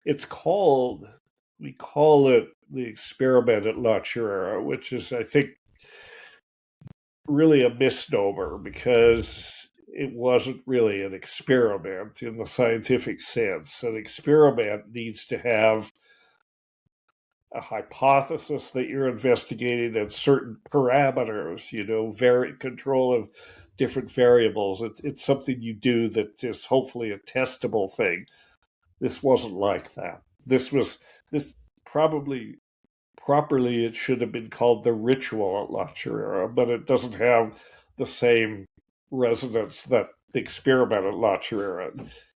it's called, we call it the experiment at La Chorrera, which is, I think, really a misnomer, because it wasn't really an experiment in the scientific sense. An experiment needs to have a hypothesis that you're investigating and certain parameters, control of different variables. It's something you do that is hopefully a testable thing. This wasn't like that. This probably properly, it should have been called the ritual at La Chorrera, but it doesn't have the same resonance that the experiment at La Chorrera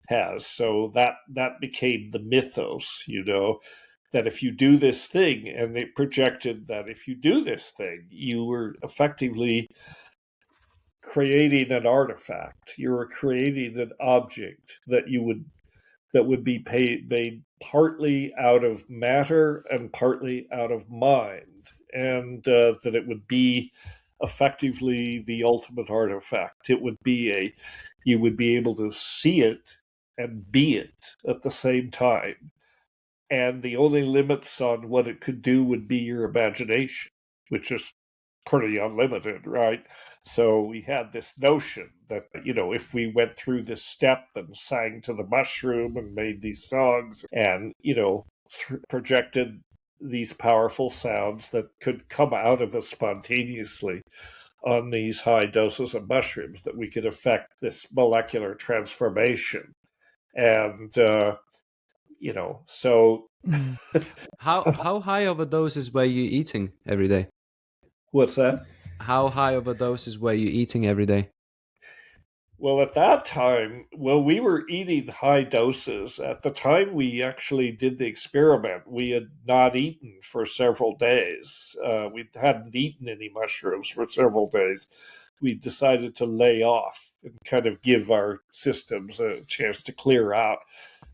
has. So that became the mythos, that if you do this thing, and they projected that if you do this thing, you were effectively creating an artifact. You were creating an object that would be made partly out of matter and partly out of mind, and that it would be effectively the ultimate artifact. It would be you would be able to see it and be it at the same time. And the only limits on what it could do would be your imagination, which is pretty unlimited, right? So we had this notion that, if we went through this step and sang to the mushroom and made these songs and, projected these powerful sounds that could come out of us spontaneously on these high doses of mushrooms, that we could affect this molecular transformation. And, so...
How high of a doses were you eating every day?
What's that?
How high of a doses were you eating every day?
Well, at that time, we were eating high doses. At the time we actually did the experiment, we had not eaten for several days. We hadn't eaten any mushrooms for several days. We decided to lay off and kind of give our systems a chance to clear out.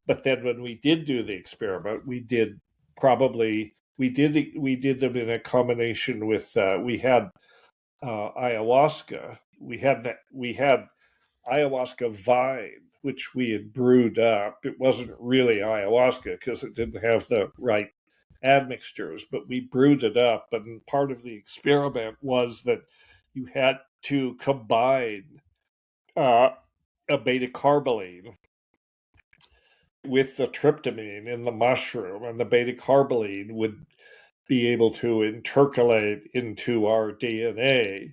But then when we did do the experiment, we did them in a combination with, we had ayahuasca. We had ayahuasca vine, which we had brewed up. It wasn't really ayahuasca because it didn't have the right admixtures, but we brewed it up. And part of the experiment was that you had to combine a beta-carboline with the tryptamine in the mushroom, and the beta-carboline would be able to intercalate into our DNA.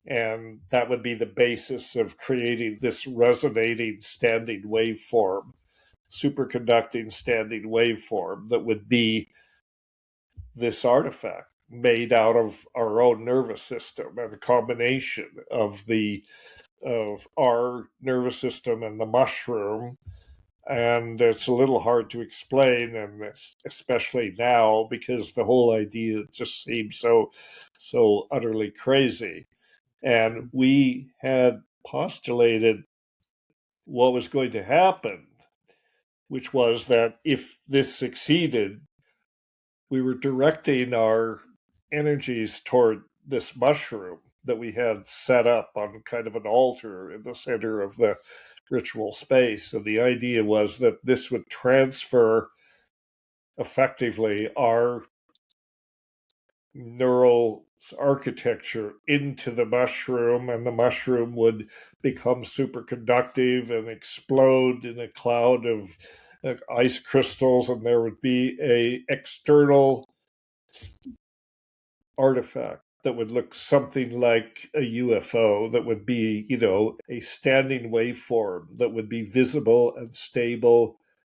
And that would be the basis of creating this resonating standing waveform, superconducting standing waveform that would be this artifact made out of our own nervous system, and a combination of our nervous system and the mushroom. And it's a little hard to explain, and especially now, because the whole idea just seems so utterly crazy. And we had postulated what was going to happen, which was that if this succeeded, we were directing our energies toward this mushroom that we had set up on kind of an altar in the center of the ritual space. And the idea was that this would transfer effectively our neural architecture into the mushroom, and the mushroom would become superconductive and explode in a cloud of ice crystals, and there would be a external artifact that would look something like a UFO, that would be, a standing waveform that would be visible and stable,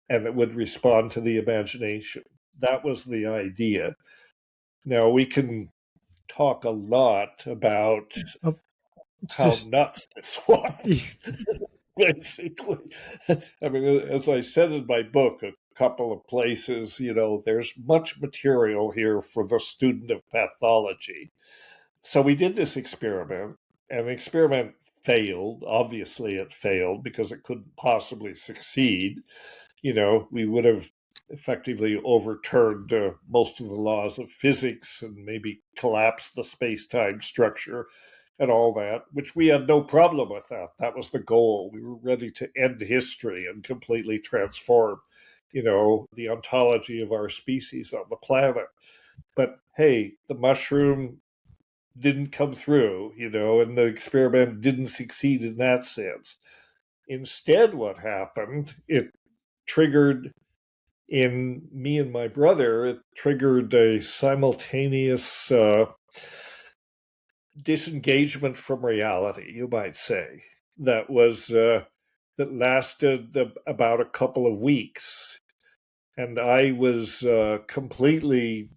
and it would respond to the imagination. That was the idea. Now, we can talk a lot about
Oh, it's
how
just
nuts this was, basically. I mean, as I said in my book, a couple of places, there's much material here for the student of pathology. So we did this experiment, and the experiment failed. Obviously, it failed because it couldn't possibly succeed. We would have effectively overturned most of the laws of physics and maybe collapsed the space-time structure and all that, which we had no problem with that. That was the goal. We were ready to end history and completely transform, the ontology of our species on the planet. But hey, the mushroom didn't come through, and the experiment didn't succeed in that sense. Instead, what happened, it triggered in me and my brother, it triggered a simultaneous disengagement from reality, you might say, that lasted about a couple of weeks. And I was completely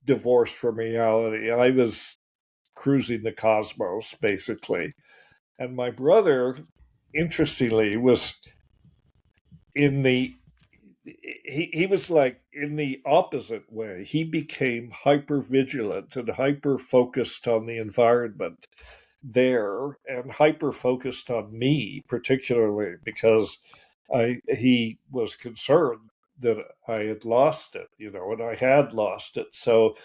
divorced from reality. I was cruising the cosmos, basically. And my brother, interestingly, was in the he was like in the opposite way. He became hyper vigilant and hyper focused on the environment there, and hyper focused on me particularly because he was concerned that I had lost it, and I had lost it. So,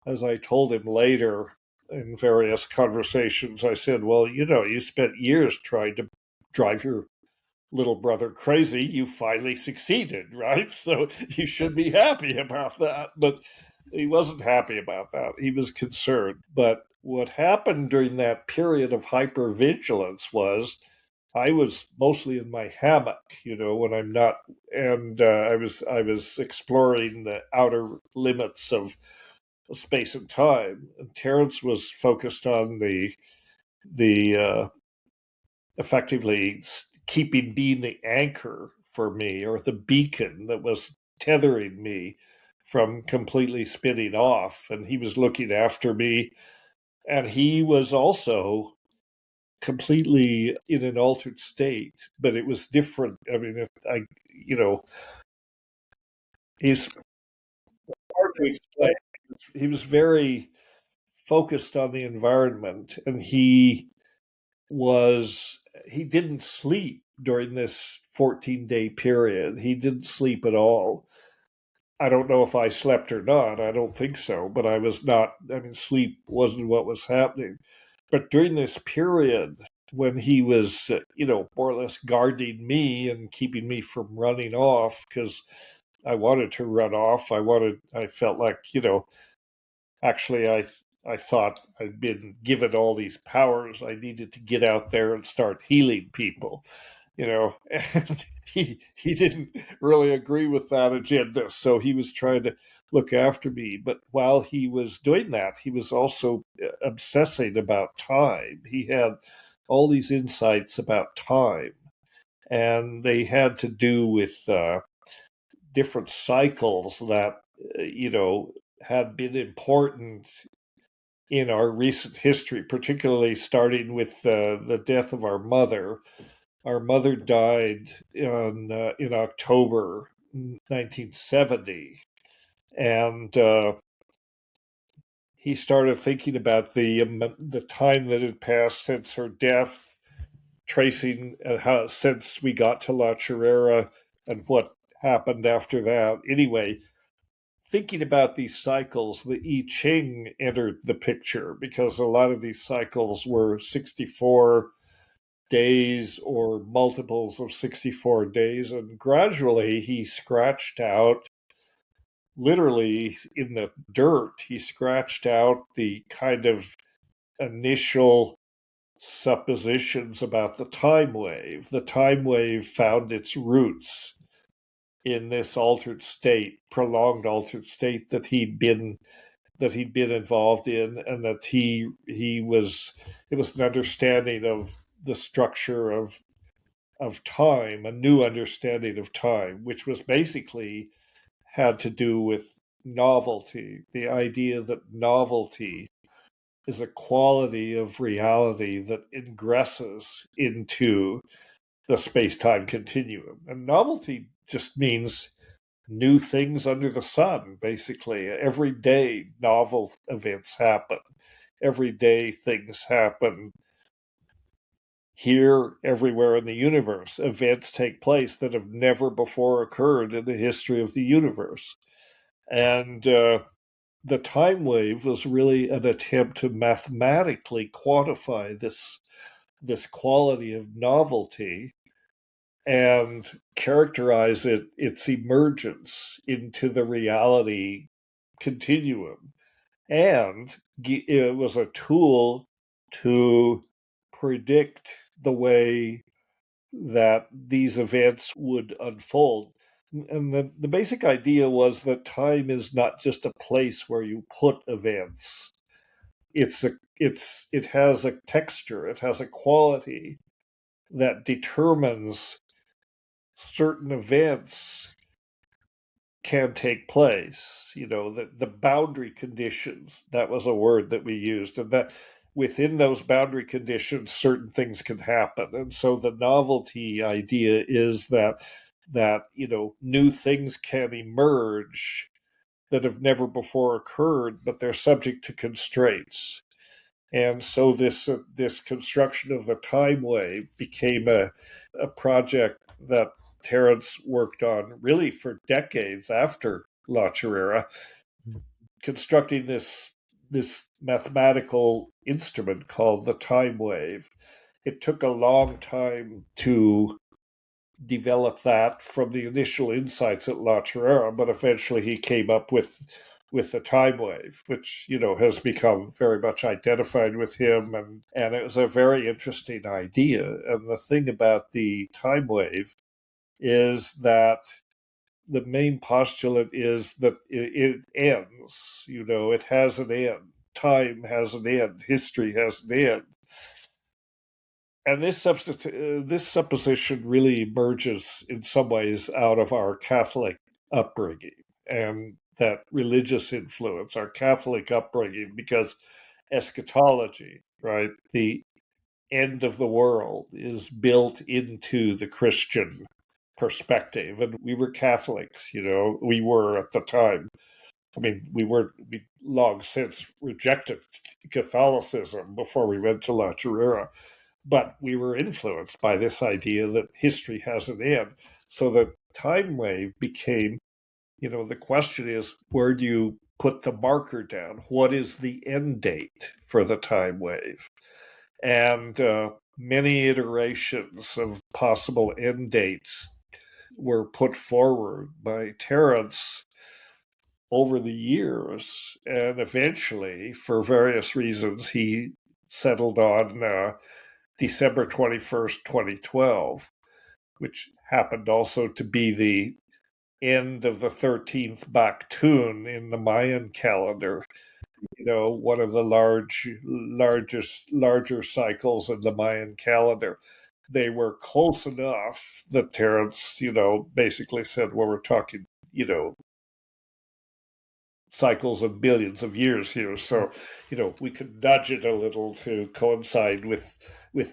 as I told him later in various conversations, I said, well, you spent years trying to drive your little brother crazy. You finally succeeded, right? So you should be happy about that. But he wasn't happy about that. He was concerned. But what happened during that period of hypervigilance was I was mostly in my hammock, when I'm not, and I was exploring the outer limits of space and time. And Terence was focused on the effectively being the anchor for me, or the beacon that was tethering me from completely spinning off. And he was looking after me, and he was also completely in an altered state, but it was different. I mean, he's hard to explain. He was very focused on the environment, and he didn't sleep during this 14-day period. He didn't sleep at all. I don't know if I slept or not. I don't think so, but I was not. I mean, sleep wasn't what was happening. But during this period, when he was, more or less guarding me and keeping me from running off, because I wanted to run off. I felt like, actually, I thought I'd been given all these powers. I needed to get out there and start healing people, and he didn't really agree with that agenda. So he was trying to look after me. But while he was doing that, he was also obsessing about time. He had all these insights about time, and they had to do with different cycles that, had been important in our recent history, particularly starting with the death of our mother. Our mother died in October 1970, and he started thinking about the time that had passed since her death, tracing how since we got to La Chorrera and what happened after that. Anyway, thinking about these cycles, the I Ching entered the picture because a lot of these cycles were 64 days or multiples of 64 days. And gradually he scratched out, literally in the dirt, he scratched out the kind of initial suppositions about the time wave. The time wave found its roots in this altered state, prolonged altered state that he'd been involved in, and that it was an understanding of the structure of time, a new understanding of time, which was basically had to do with novelty, the idea that novelty is a quality of reality that ingresses into the space-time continuum. And novelty just means new things under the sun, basically. Every day, novel events happen. Every day, things happen here, everywhere in the universe. Events take place that have never before occurred in the history of the universe. And the time wave was really an attempt to mathematically quantify this quality of novelty and characterize its emergence into the reality continuum. And it was a tool to predict the way that these events would unfold. And the basic idea was that time is not just a place where you put events. It has a texture, it has a quality that determines certain events can take place. The boundary conditions, that was a word that we used, and that within those boundary conditions, certain things can happen. And so the novelty idea is that new things can emerge that have never before occurred, but they're subject to constraints. And so this construction of the time wave became a project that Terence worked on really for decades after La Chorrera, constructing this mathematical instrument called the time wave. It took a long time to develop that from the initial insights at La Chorrera, but eventually he came up with the time wave, which has become very much identified with him, and it was a very interesting idea. And the thing about the time wave is that the main postulate is that it ends. It has an end. Time has an end. History has an end. And this supposition really emerges in some ways out of our Catholic upbringing and that religious influence, our Catholic upbringing, because eschatology, right, the end of the world, is built into the Christian perspective. And we were Catholics, we were at the time. I mean, we long since rejected Catholicism before we went to La Chorrera. But we were influenced by this idea that history has an end. So the time wave became, the question is, where do you put the marker down? What is the end date for the time wave? And many iterations of possible end dates were put forward by Terence over the years. And eventually, for various reasons, he settled on December 21st, 2012, which happened also to be the end of the 13th Baktun in the Mayan calendar. One of the larger cycles in the Mayan calendar. They were close enough that Terence, basically said, well, we're talking, cycles of billions of years here. So, we could nudge it a little to coincide with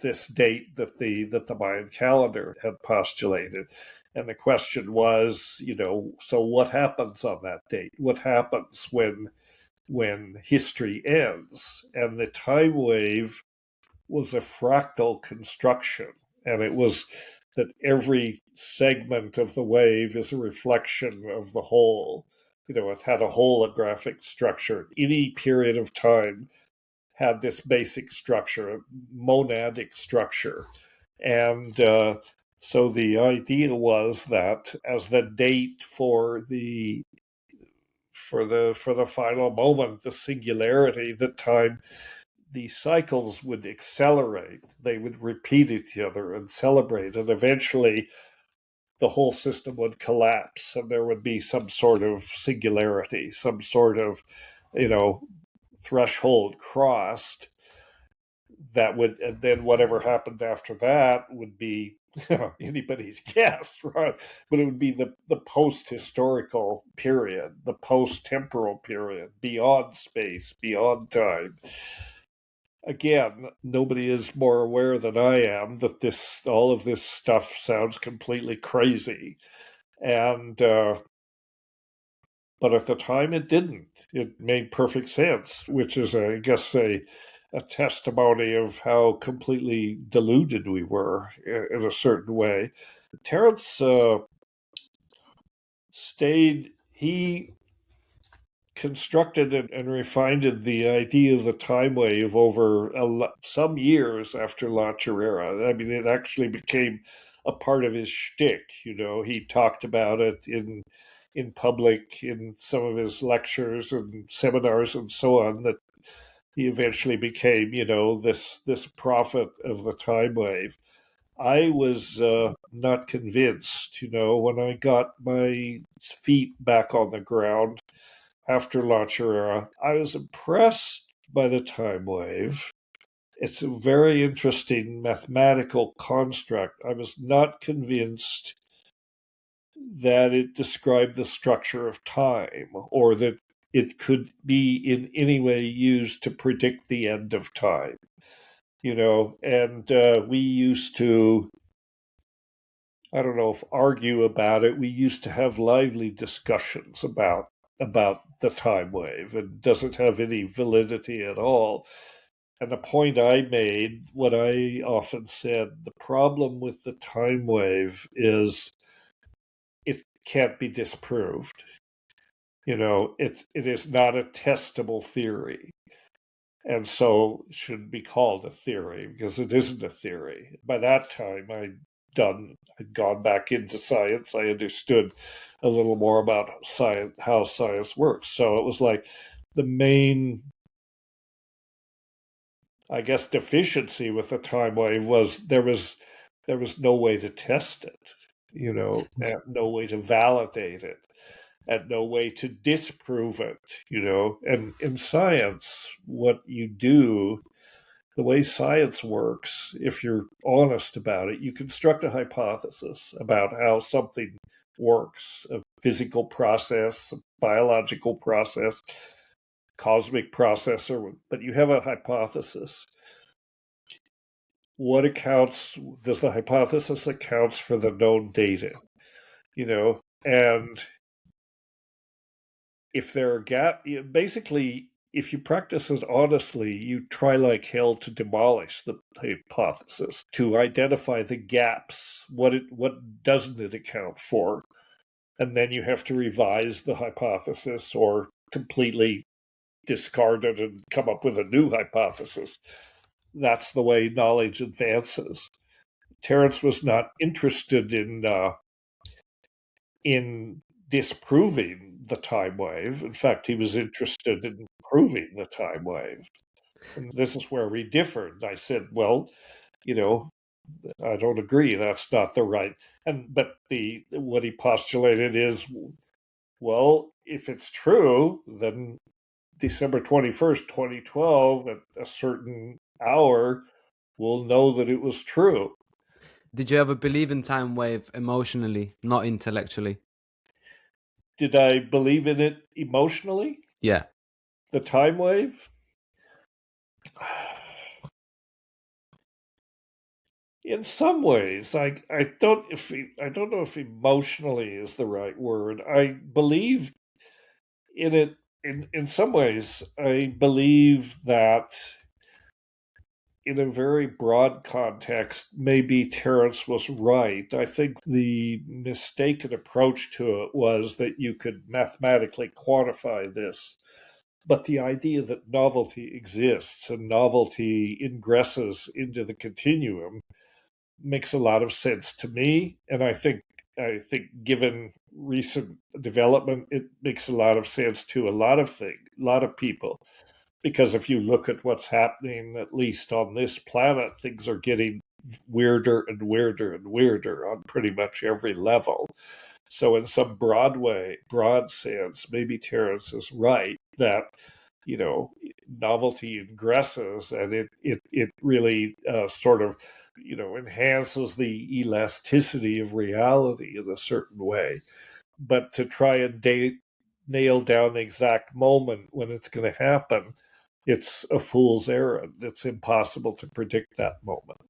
this date that the Mayan calendar had postulated. And the question was, so what happens on that date? What happens when history ends? And the time wave was a fractal construction. And it was that every segment of the wave is a reflection of the whole. It had a holographic structure. Any period of time had this basic structure, a monadic structure. And so the idea was that as the date for the final moment, the singularity, the time, the cycles would accelerate. They would repeat each other and celebrate. And eventually the whole system would collapse and there would be some sort of singularity, some sort of, threshold crossed and then whatever happened after that would be anybody's guess, right? But it would be the post-historical period, the post-temporal period, beyond space, beyond time. Again, nobody is more aware than I am that all of this stuff sounds completely crazy, and but at the time it didn't. It made perfect sense, which is, I guess, a testimony of how completely deluded we were in a certain way. Terence he constructed and refined the idea of the time wave over some years after La Chorrera. I mean, it actually became a part of his shtick. He talked about it in public in some of his lectures and seminars and so on, that he eventually became, this prophet of the time wave. I was not convinced, when I got my feet back on the ground after La Chorrera. I was impressed by the time wave. It's a very interesting mathematical construct. I was not convinced that it described the structure of time, or that it could be in any way used to predict the end of time. And we used to, I don't know if argue about it, we used to have lively discussions about the time wave, and doesn't have any validity at all. And the point I made, what I often said, the problem with the time wave is it can't be disproved. It is not a testable theory. And so it shouldn't be called a theory, because it isn't a theory. By that time, I'd gone back into science. I understood a little more about science, how science works. So it was like the main, I guess, deficiency with the time wave was there was no way to test it, and no way to validate it, and no way to disprove it, And in science, what you do, the way science works, if you're honest about it, you construct a hypothesis about how something works, a physical process, a biological process, cosmic process, but you have a hypothesis. Does the hypothesis accounts for the known data? And if there are gaps, basically, if you practice it honestly, you try like hell to demolish the hypothesis, to identify the gaps, what doesn't it account for, and then you have to revise the hypothesis or completely discard it and come up with a new hypothesis. That's the way knowledge advances. Terence was not interested in disproving the time wave. In fact, he was interested in proving the time wave. And this is where we differed. I said, well, I don't agree. That's not the right. But what he postulated is, well, if it's true, then December 21st, 2012, at a certain hour, we'll know that it was true.
Did you ever believe in time wave emotionally, not intellectually?
Did I believe in it emotionally?
Yeah.
The time wave? In some ways, I don't know if emotionally is the right word. I believe in it in some ways. I believe that in a very broad context, maybe Terence was right. I think the mistaken approach to it was that you could mathematically quantify this. But the idea that novelty exists and novelty ingresses into the continuum makes a lot of sense to me. And I think given recent development, it makes a lot of sense to a lot of people. Because if you look at what's happening, at least on this planet, things are getting weirder and weirder and weirder on pretty much every level. So in some broad sense, maybe Terence is right that, novelty ingresses, and it really sort of, enhances the elasticity of reality in a certain way. But to try and nail down the exact moment when it's going to happen, it's a fool's errand. It's impossible to predict that moment,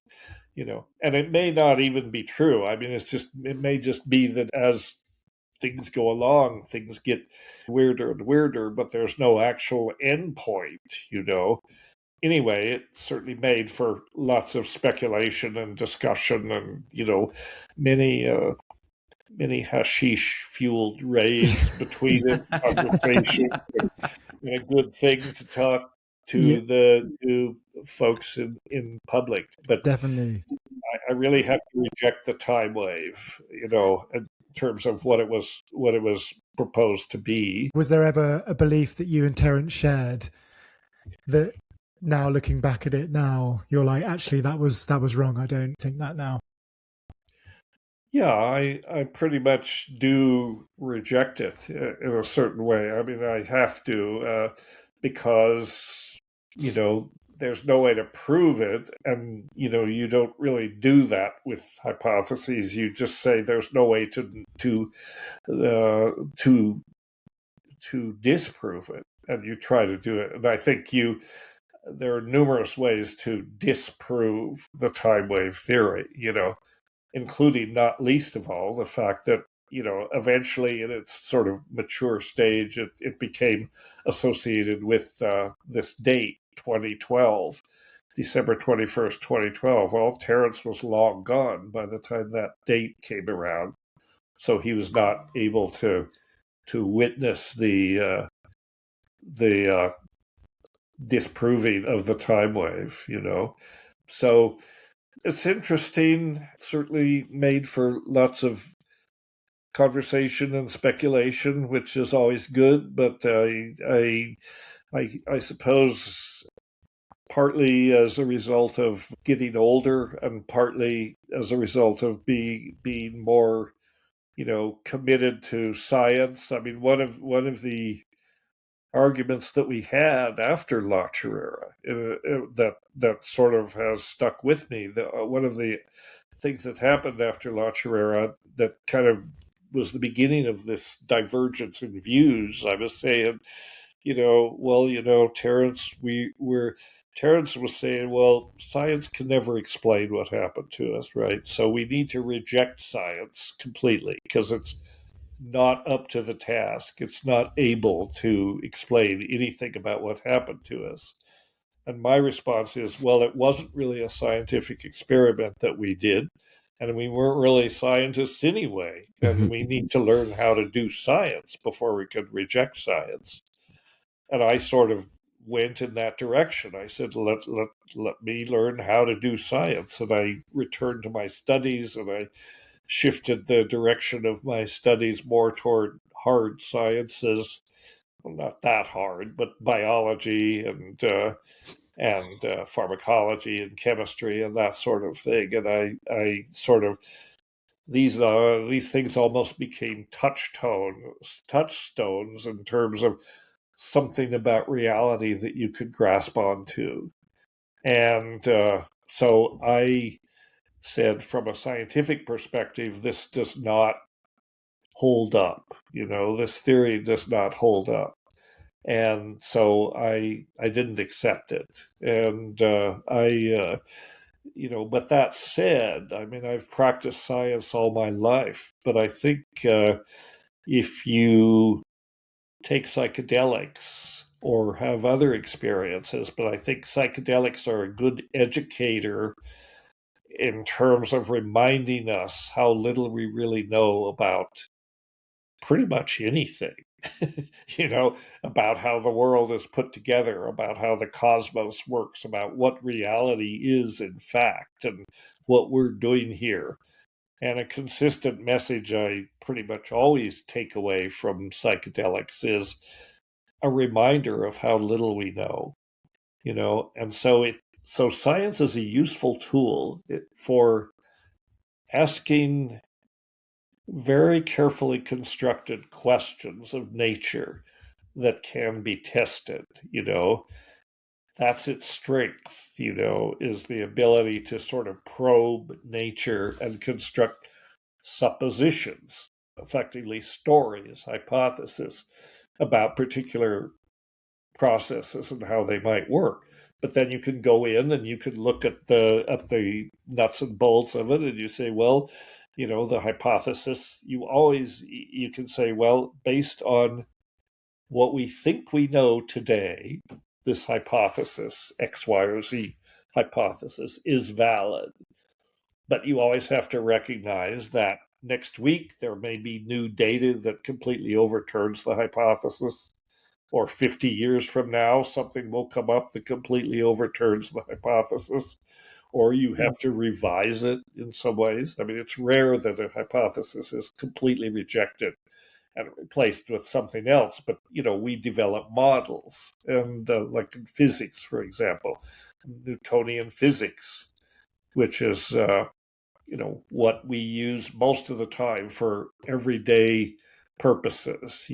and it may not even be true. I mean, it may just be that as things go along, things get weirder and weirder, but there's no actual end point. Anyway, it certainly made for lots of speculation and discussion, and many hashish fueled raves between it, conversation, and a good thing to talk to the folks in public. But
definitely,
I really have to reject the time wave, in terms of what it was proposed to be.
Was there ever a belief that you and Terence shared that now looking back at it now, you're like, actually that was wrong, I don't think that now?
Yeah, I pretty much do reject it in a certain way. I mean, I have to, because, there's no way to prove it. And, you don't really do that with hypotheses. You just say there's no way to disprove it. And you try to do it. And I think there are numerous ways to disprove the time wave theory, including, not least of all, the fact that, eventually in its sort of mature stage, it became associated with this date, 2012, December 21st, 2012. Well, Terence was long gone by the time that date came around, so he was not able to witness the disproving of the time wave, So it's interesting, certainly made for lots of conversation and speculation, which is always good. But I suppose partly as a result of getting older, and partly as a result of being more, committed to science. I mean, one of the arguments that we had after La Chorrera that sort of has stuck with me. One of the things that happened after La Chorrera that kind of was the beginning of this divergence in views. I was saying, Terence was saying, well, science can never explain what happened to us, right? So we need to reject science completely because it's not up to the task. It's not able to explain anything about what happened to us. And my response is, well, it wasn't really a scientific experiment that we did, and we weren't really scientists anyway. And we need to learn how to do science before we could reject science. And I sort of went in that direction. I said, let me learn how to do science. And I returned to my studies, and I shifted the direction of my studies more toward hard sciences. Well, not that hard, but biology and pharmacology and chemistry and that sort of thing. And I sort of these things almost became touchstones in terms of something about reality that you could grasp onto. And so I said, from a scientific perspective, this does not hold up. This theory does not hold up. And so I didn't accept it. And but that said, I mean, I've practiced science all my life, but I think if you take psychedelics or have other experiences, but I think psychedelics are a good educator in terms of reminding us how little we really know about pretty much anything, about how the world is put together, about how the cosmos works, about what reality is in fact, and what we're doing here. And a consistent message I pretty much always take away from psychedelics is a reminder of how little we know, and so science is a useful tool for asking very carefully constructed questions of nature that can be tested, that's its strength, is the ability to sort of probe nature and construct suppositions, effectively stories, hypotheses about particular processes and how they might work. But then you can go in and you can look at the nuts and bolts of it, and you say, well, the hypothesis, you can say, well, based on what we think we know today, this hypothesis, X, Y, or Z hypothesis, is valid. But you always have to recognize that next week there may be new data that completely overturns the hypothesis. Or 50 years from now, something will come up that completely overturns the hypothesis. Or you have to revise it in some ways. I mean, it's rare that a hypothesis is completely rejected and replaced with something else. But, we develop models. And like in physics, for example, Newtonian physics, which is, what we use most of the time for everyday purposes,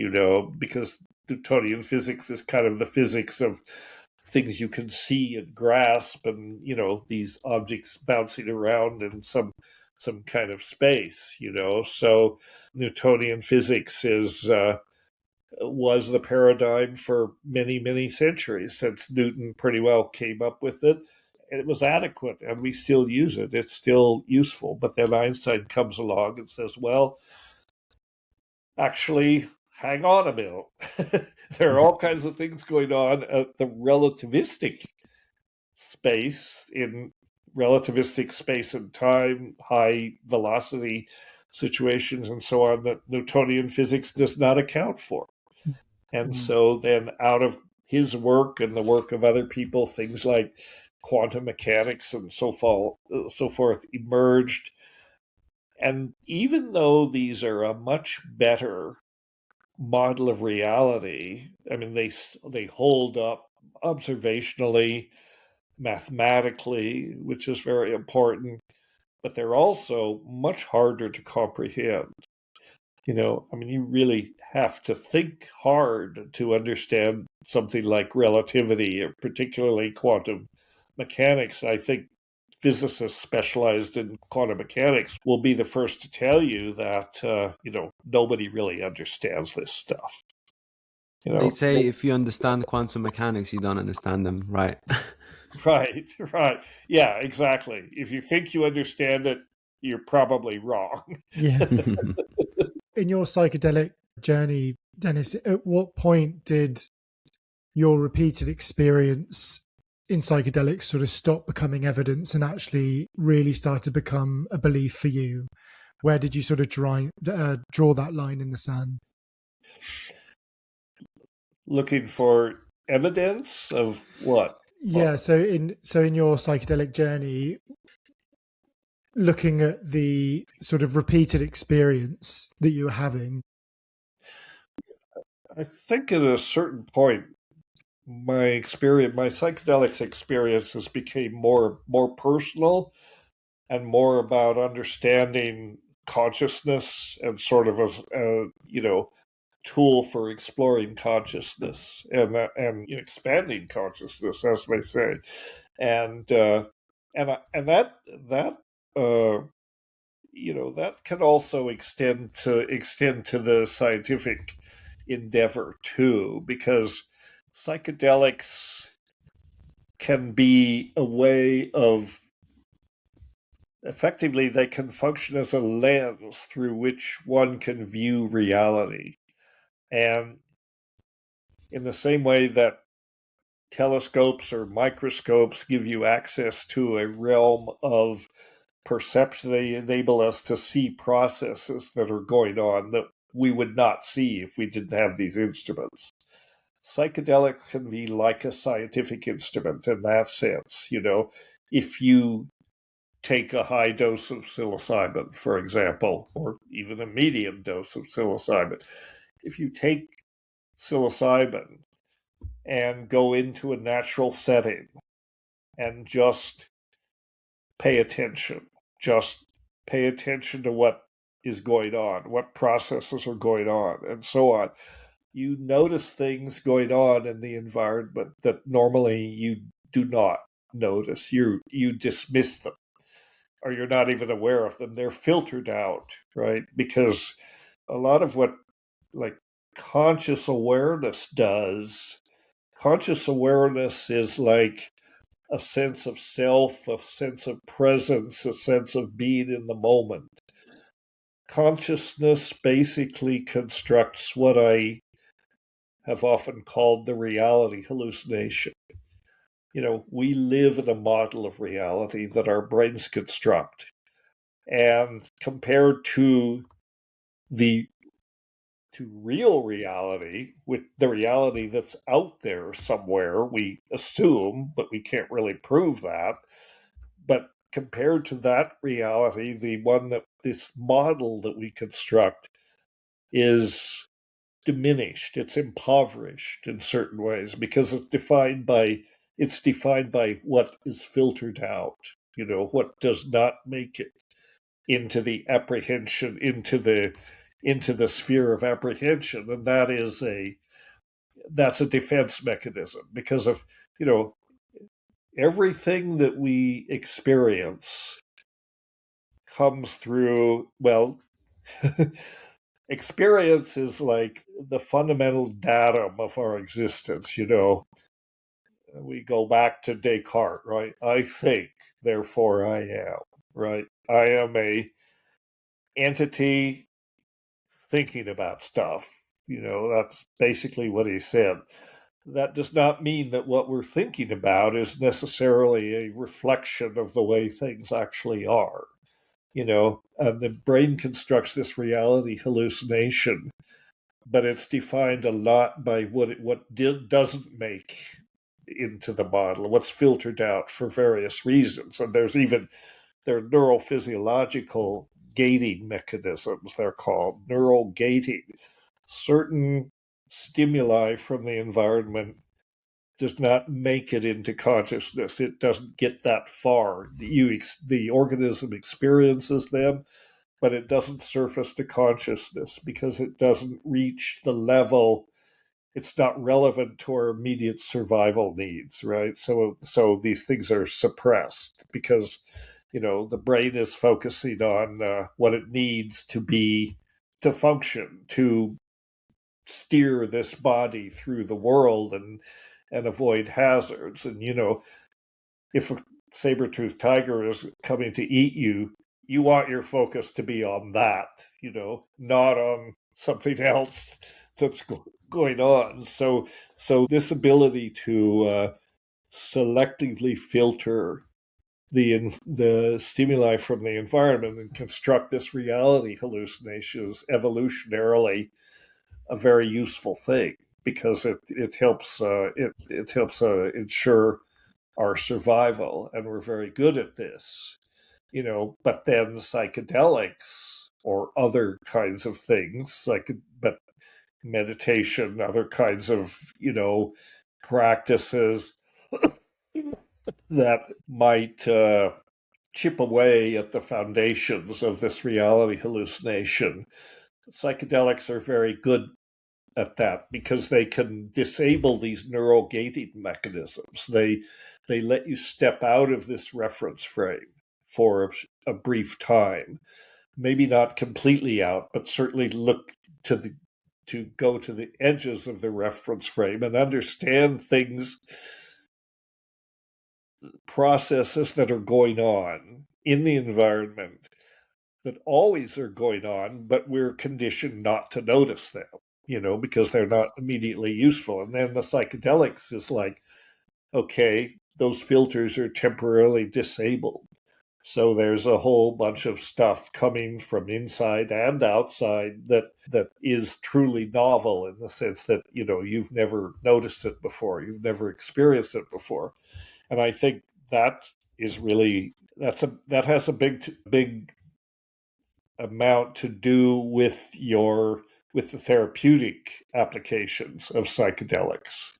because Newtonian physics is kind of the physics of things you can see and grasp and, these objects bouncing around in some kind of space, So Newtonian physics was the paradigm for many, many centuries since Newton pretty well came up with it. It was adequate and we still use it. It's still useful. But then Einstein comes along and says, well, actually, hang on a minute. There are all kinds of things going on at the relativistic space, in relativistic space and time, high velocity situations and so on, that Newtonian physics does not account for. And so then out of his work and the work of other people, things like quantum mechanics and so forth emerged. And even though these are a much better model of reality, I mean, they hold up observationally, mathematically, which is very important, but they're also much harder to comprehend. You really have to think hard to understand something like relativity, particularly quantum mechanics. I think physicists specialized in quantum mechanics will be the first to tell you that, nobody really understands this stuff.
They say if you understand quantum mechanics, you don't understand them, right?
Right. Yeah, exactly. If you think you understand it, you're probably wrong.
Yeah. In your psychedelic journey, Dennis, at what point did your repeated experience in psychedelics sort of stop becoming evidence and actually really start to become a belief for you? Where did you sort of draw that line in the sand?
Looking for evidence of what?
Yeah, so in your psychedelic journey, looking at the sort of repeated experience that you were having.
I think at a certain point, my psychedelics experiences became more personal and more about understanding consciousness and sort of as a tool for exploring consciousness and expanding consciousness, as they say, and that that can also extend to the scientific endeavor too, because psychedelics can be a way of effectively, they can function as a lens through which one can view reality. And in the same way that telescopes or microscopes give you access to a realm of perception, they enable us to see processes that are going on that we would not see if we didn't have these instruments. Psychedelics can be like a scientific instrument in that sense. If you take a high dose of psilocybin, for example, or even a medium dose of psilocybin. If you take psilocybin and go into a natural setting and just pay attention to what is going on, what processes are going on, and so on, you notice things going on in the environment that normally you do not notice. You dismiss them, or you're not even aware of them. They're filtered out, right? Because a lot of what like conscious awareness does, conscious awareness is like a sense of self, a sense of presence, a sense of being in the moment. Consciousness basically constructs what I have often called the reality hallucination. We live in a model of reality that our brains construct. And compared the to real reality, with the reality that's out there somewhere, we assume, but we can't really prove that. But compared to that reality, the one that this model that we construct is diminished, it's impoverished in certain ways because it's defined by what is filtered out, what does not make it into the apprehension, into the sphere of apprehension. And that's a defense mechanism because of everything that we experience comes through, well, experience is like the fundamental datum of our existence. We go back to Descartes, right? I think, therefore I am, right? I am a entity thinking about stuff. That's basically what he said. That does not mean that what we're thinking about is necessarily a reflection of the way things actually are. And the brain constructs this reality hallucination, but it's defined a lot by what doesn't make into the model, what's filtered out for various reasons. And there are neurophysiological gating mechanisms, they're called neural gating. Certain stimuli from the environment does not make it into consciousness. It doesn't get that far. The organism experiences them, but it doesn't surface to consciousness because it doesn't reach the level. It's not relevant to our immediate survival needs, right? So these things are suppressed because the brain is focusing on what it needs to function, to steer this body through the world and avoid hazards. And if a saber-toothed tiger is coming to eat you, you want your focus to be on that, not on something else that's going on. So this ability to selectively filter the stimuli from the environment and construct this reality hallucination is evolutionarily a very useful thing because it helps ensure our survival, and we're very good at this. But then psychedelics or other kinds of things but meditation, other kinds of practices that might chip away at the foundations of this reality hallucination. Psychedelics are very good at that because they can disable these neural gating mechanisms. They let you step out of this reference frame for a brief time, maybe not completely out, but certainly look to go to the edges of the reference frame and understand things, processes that are going on in the environment that always are going on, but we're conditioned not to notice them, because they're not immediately useful. And then the psychedelics is like, okay, those filters are temporarily disabled. So there's a whole bunch of stuff coming from inside and outside that is truly novel in the sense that, you've never noticed it before, you've never experienced it before. And I think that is really, that has a big amount to do with the therapeutic applications of psychedelics,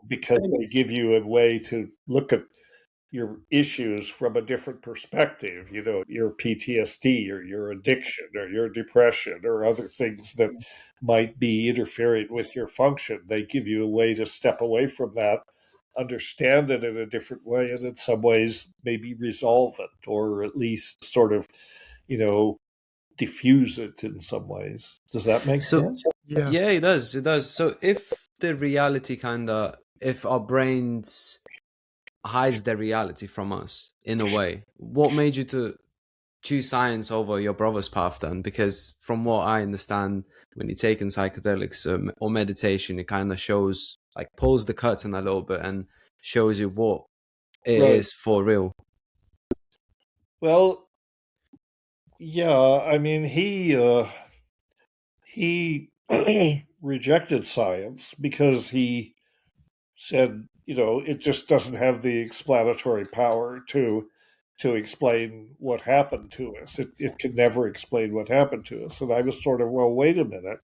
because they give you a way to look at your issues from a different perspective, your PTSD or your addiction or your depression or other things that might be interfering with your function. They give you a way to step away from that, understand it in a different way, and in some ways maybe resolve it, or at least sort of, diffuse it in some ways. Does that make sense?
Yeah.
Yeah, it does. It does. So if the reality if our brains hides their reality from us in a way, what made you to choose science over your brother's path then? Because from what I understand, when you're taking psychedelics or meditation, it kind of shows, like, pulls the curtain a little bit and shows you what it
Right.
is for real.
Well, yeah, I mean, he rejected science because he said, it just doesn't have the explanatory power to explain what happened to us. It can never explain what happened to us. And I was sort of, well, wait a minute.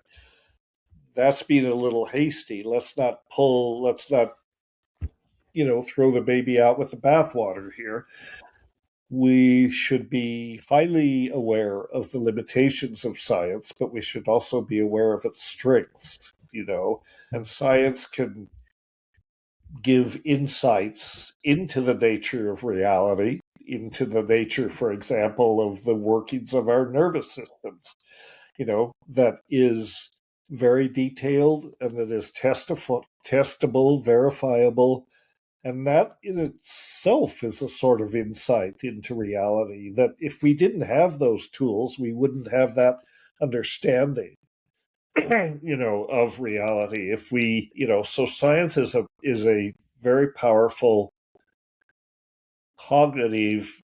That's being a little hasty. Let's not, throw the baby out with the bathwater here. We should be highly aware of the limitations of science, but we should also be aware of its strengths, and science can give insights into the nature of reality, into the nature, for example, of the workings of our nervous systems, that is very detailed and that is testable, verifiable. And that in itself is a sort of insight into reality that if we didn't have those tools, we wouldn't have that understanding, of reality. If we, so science is a very powerful cognitive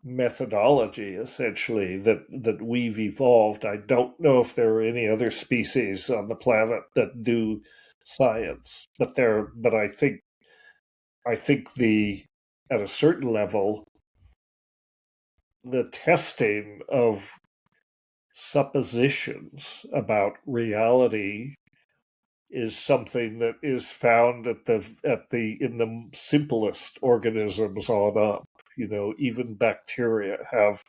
methodology, essentially, that we've evolved. I don't know if there are any other species on the planet that do science, but I think at a certain level, the testing of suppositions about reality is something that is found in the simplest organisms on up. Even bacteria have,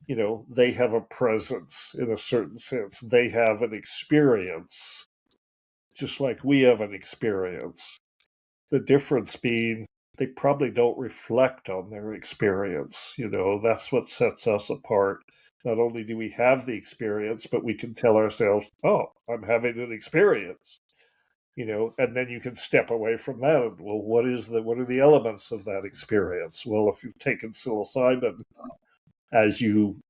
they have a presence in a certain sense. They have an experience, just like we have an experience. The difference being they probably don't reflect on their experience. That's what sets us apart. Not only do we have the experience, but we can tell ourselves, oh, I'm having an experience. And then you can step away from that. And, well, what are the elements of that experience? Well, if you've taken psilocybin, as you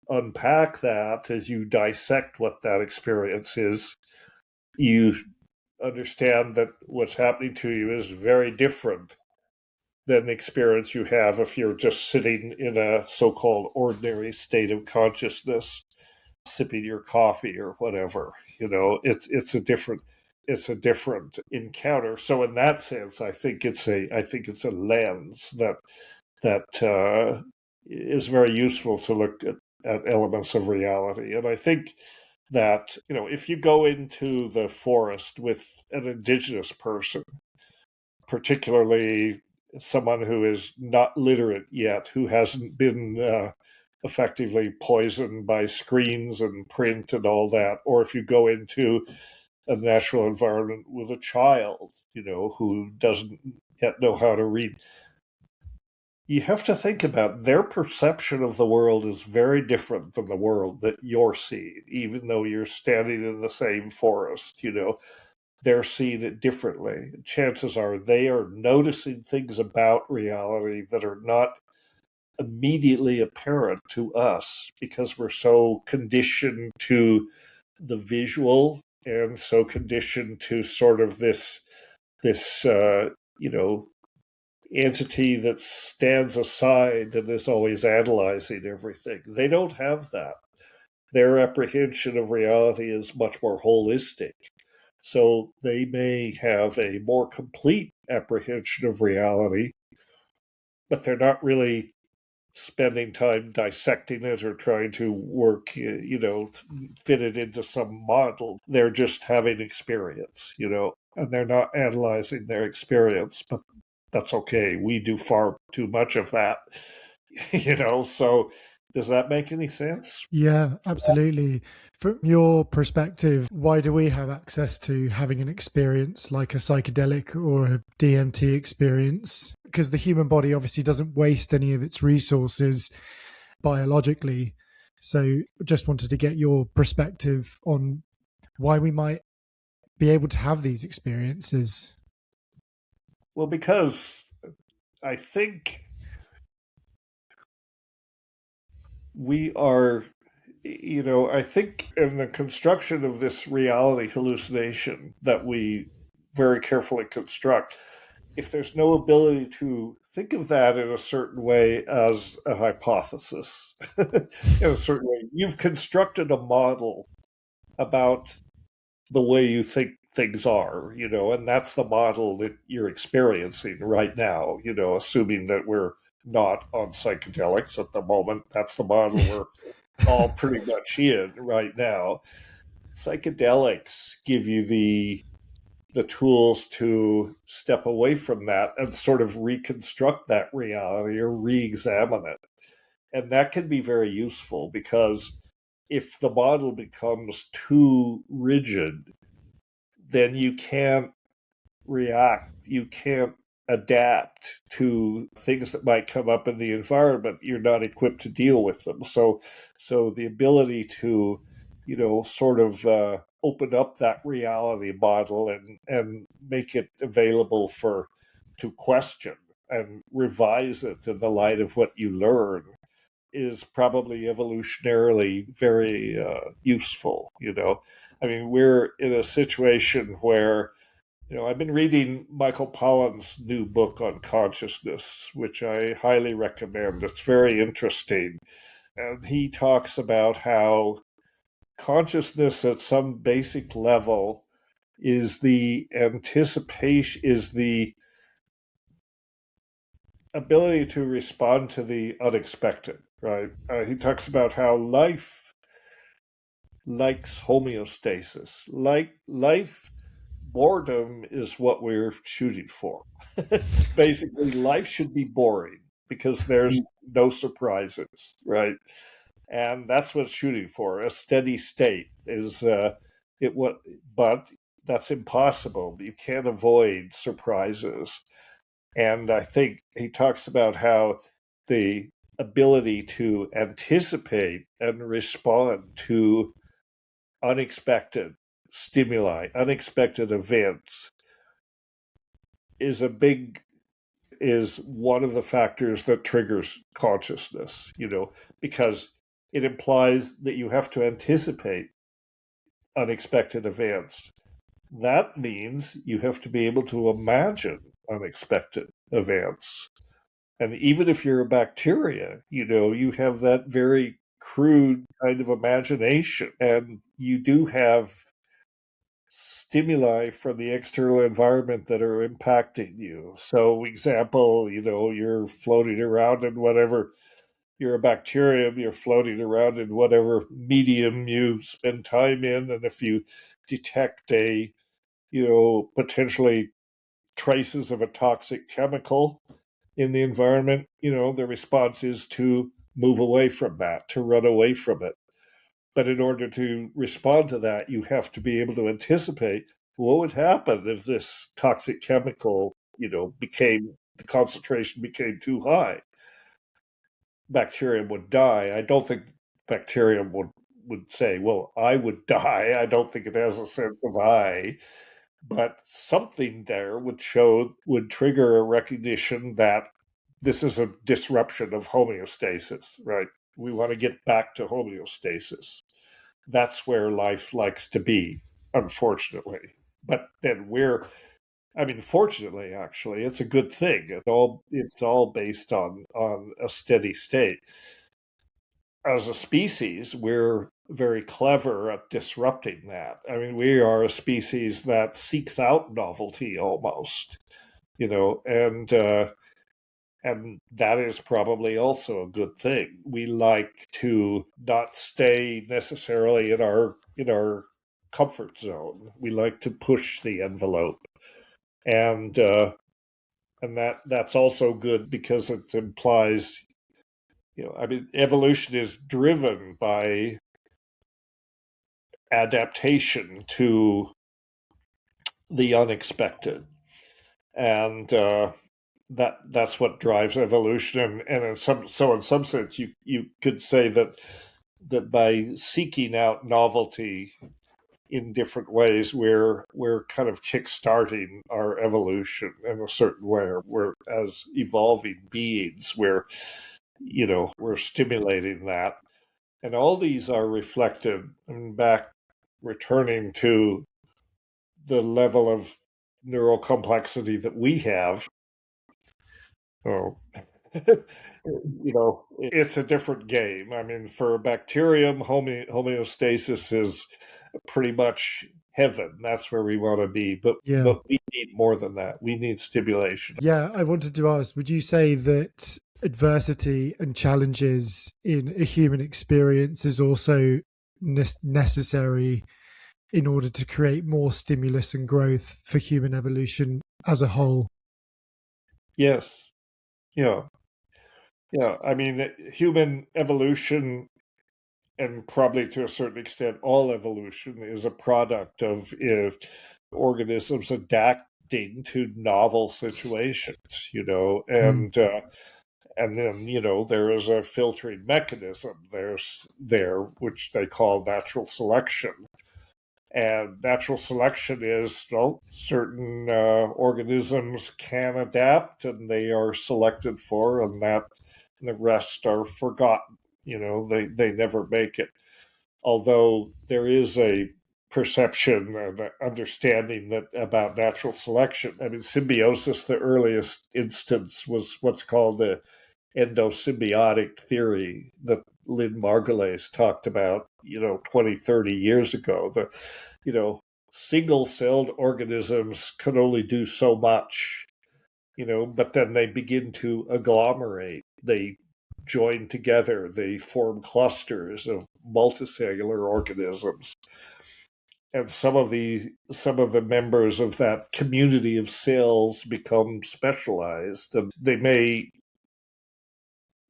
unpack that, as you dissect what that experience is, you understand that what's happening to you is very different than the experience you have if you're just sitting in a so-called ordinary state of consciousness, sipping your coffee or whatever. It's a different encounter. So in that sense, I think it's a lens that is very useful to look at elements of reality. And I think that, if you go into the forest with an indigenous person, particularly someone who is not literate yet, who hasn't been effectively poisoned by screens and print and all that, or if you go into a natural environment with a child, who doesn't yet know how to read, you have to think about their perception of the world is very different from the world that you're seeing, even though you're standing in the same forest. They're seeing it differently. Chances are they are noticing things about reality that are not immediately apparent to us because we're so conditioned to the visual and so conditioned to sort of this entity that stands aside and is always analyzing everything. They don't have that. Their apprehension of reality is much more holistic. So they may have a more complete apprehension of reality, but they're not really spending time dissecting it or trying to work, fit it into some model. They're just having experience, and they're not analyzing their experience. But that's okay. We do far too much of that, so does that make any sense?
Yeah, absolutely. From your perspective, why do we have access to having an experience like a psychedelic or a DMT experience? Because the human body obviously doesn't waste any of its resources biologically. So just wanted to get your perspective on why we might be able to have these experiences.
Well, because I think we are, I think in the construction of this reality hallucination that we very carefully construct, if there's no ability to think of that in a certain way as a hypothesis, in a certain way, you've constructed a model about the way you think things are, and that's the model that you're experiencing right now, assuming that we're not on psychedelics at the moment. That's the model we're all pretty much in right now. Psychedelics give you the tools to step away from that and sort of reconstruct that reality or re-examine it. And that can be very useful because if the model becomes too rigid, then you can't react, you can't adapt to things that might come up in the environment. You're not equipped to deal with them. So the ability to, sort of open up that reality model and make it available to question and revise it in the light of what you learn is probably evolutionarily very useful. I mean, we're in a situation where, I've been reading Michael Pollan's new book on consciousness, which I highly recommend. It's very interesting. And he talks about how consciousness at some basic level is the anticipation, is the ability to respond to the unexpected, right? He talks about how life likes homeostasis. Like life, boredom is what we're shooting for. Basically, life should be boring because there's no surprises, right? And that's what it's shooting for. A steady state is but that's impossible. You can't avoid surprises. And I think he talks about how the ability to anticipate and respond to unexpected stimuli, unexpected events is one of the factors that triggers consciousness, because it implies that you have to anticipate unexpected events. That means you have to be able to imagine unexpected events. And even if you're a bacteria, you have that very crude kind of imagination. And you do have stimuli from the external environment that are impacting you. So, example, you're floating around in whatever, you're a bacterium, you're floating around in whatever medium you spend time in. And if you detect potentially traces of a toxic chemical in the environment, the response is to move away from that, to run away from it. But in order to respond to that, you have to be able to anticipate what would happen if this toxic chemical, the concentration became too high. Bacterium would die. I don't think bacterium would say, well, I would die. I don't think it has a sense of I. But something there would trigger a recognition that this is a disruption of homeostasis, right? We want to get back to homeostasis. That's where life likes to be, unfortunately. But then fortunately, actually, it's a good thing. It's all based on a steady state. As a species, we're very clever at disrupting that. I mean, we are a species that seeks out novelty almost, and that is probably also a good thing. We like to not stay necessarily in our comfort zone. We like to push the envelope, and And that's also good because it implies, evolution is driven by adaptation to the unexpected. And that's what drives evolution. And in some sense, you could say that by seeking out novelty in different ways, we're kind of kickstarting our evolution in a certain way. We're, as evolving beings, we're stimulating that. And all these are reflected, back returning to the level of neural complexity that we have. Oh, it's a different game. I mean, for a bacterium, homeostasis is pretty much heaven. That's where we want to be. But we need more than that. We need stimulation.
Yeah, I wanted to ask, would you say that adversity and challenges in a human experience is also necessary in order to create more stimulus and growth for human evolution as a whole?
Yes. Yeah. I mean, human evolution, and probably to a certain extent all evolution, is a product of organisms adapting to novel situations, and then there is a filtering mechanism there which they call natural selection. And natural selection is, certain organisms can adapt and they are selected for, and the rest are forgotten. They never make it. Although there is a perception and understanding that about natural selection. I mean, symbiosis, the earliest instance, was what's called the endosymbiotic theory that Lynn Margulies talked about, 20, 30 years ago. Single-celled organisms can only do so much, but then they begin to agglomerate. They join together. They form clusters of multicellular organisms. And some of the members of that community of cells become specialized, and they may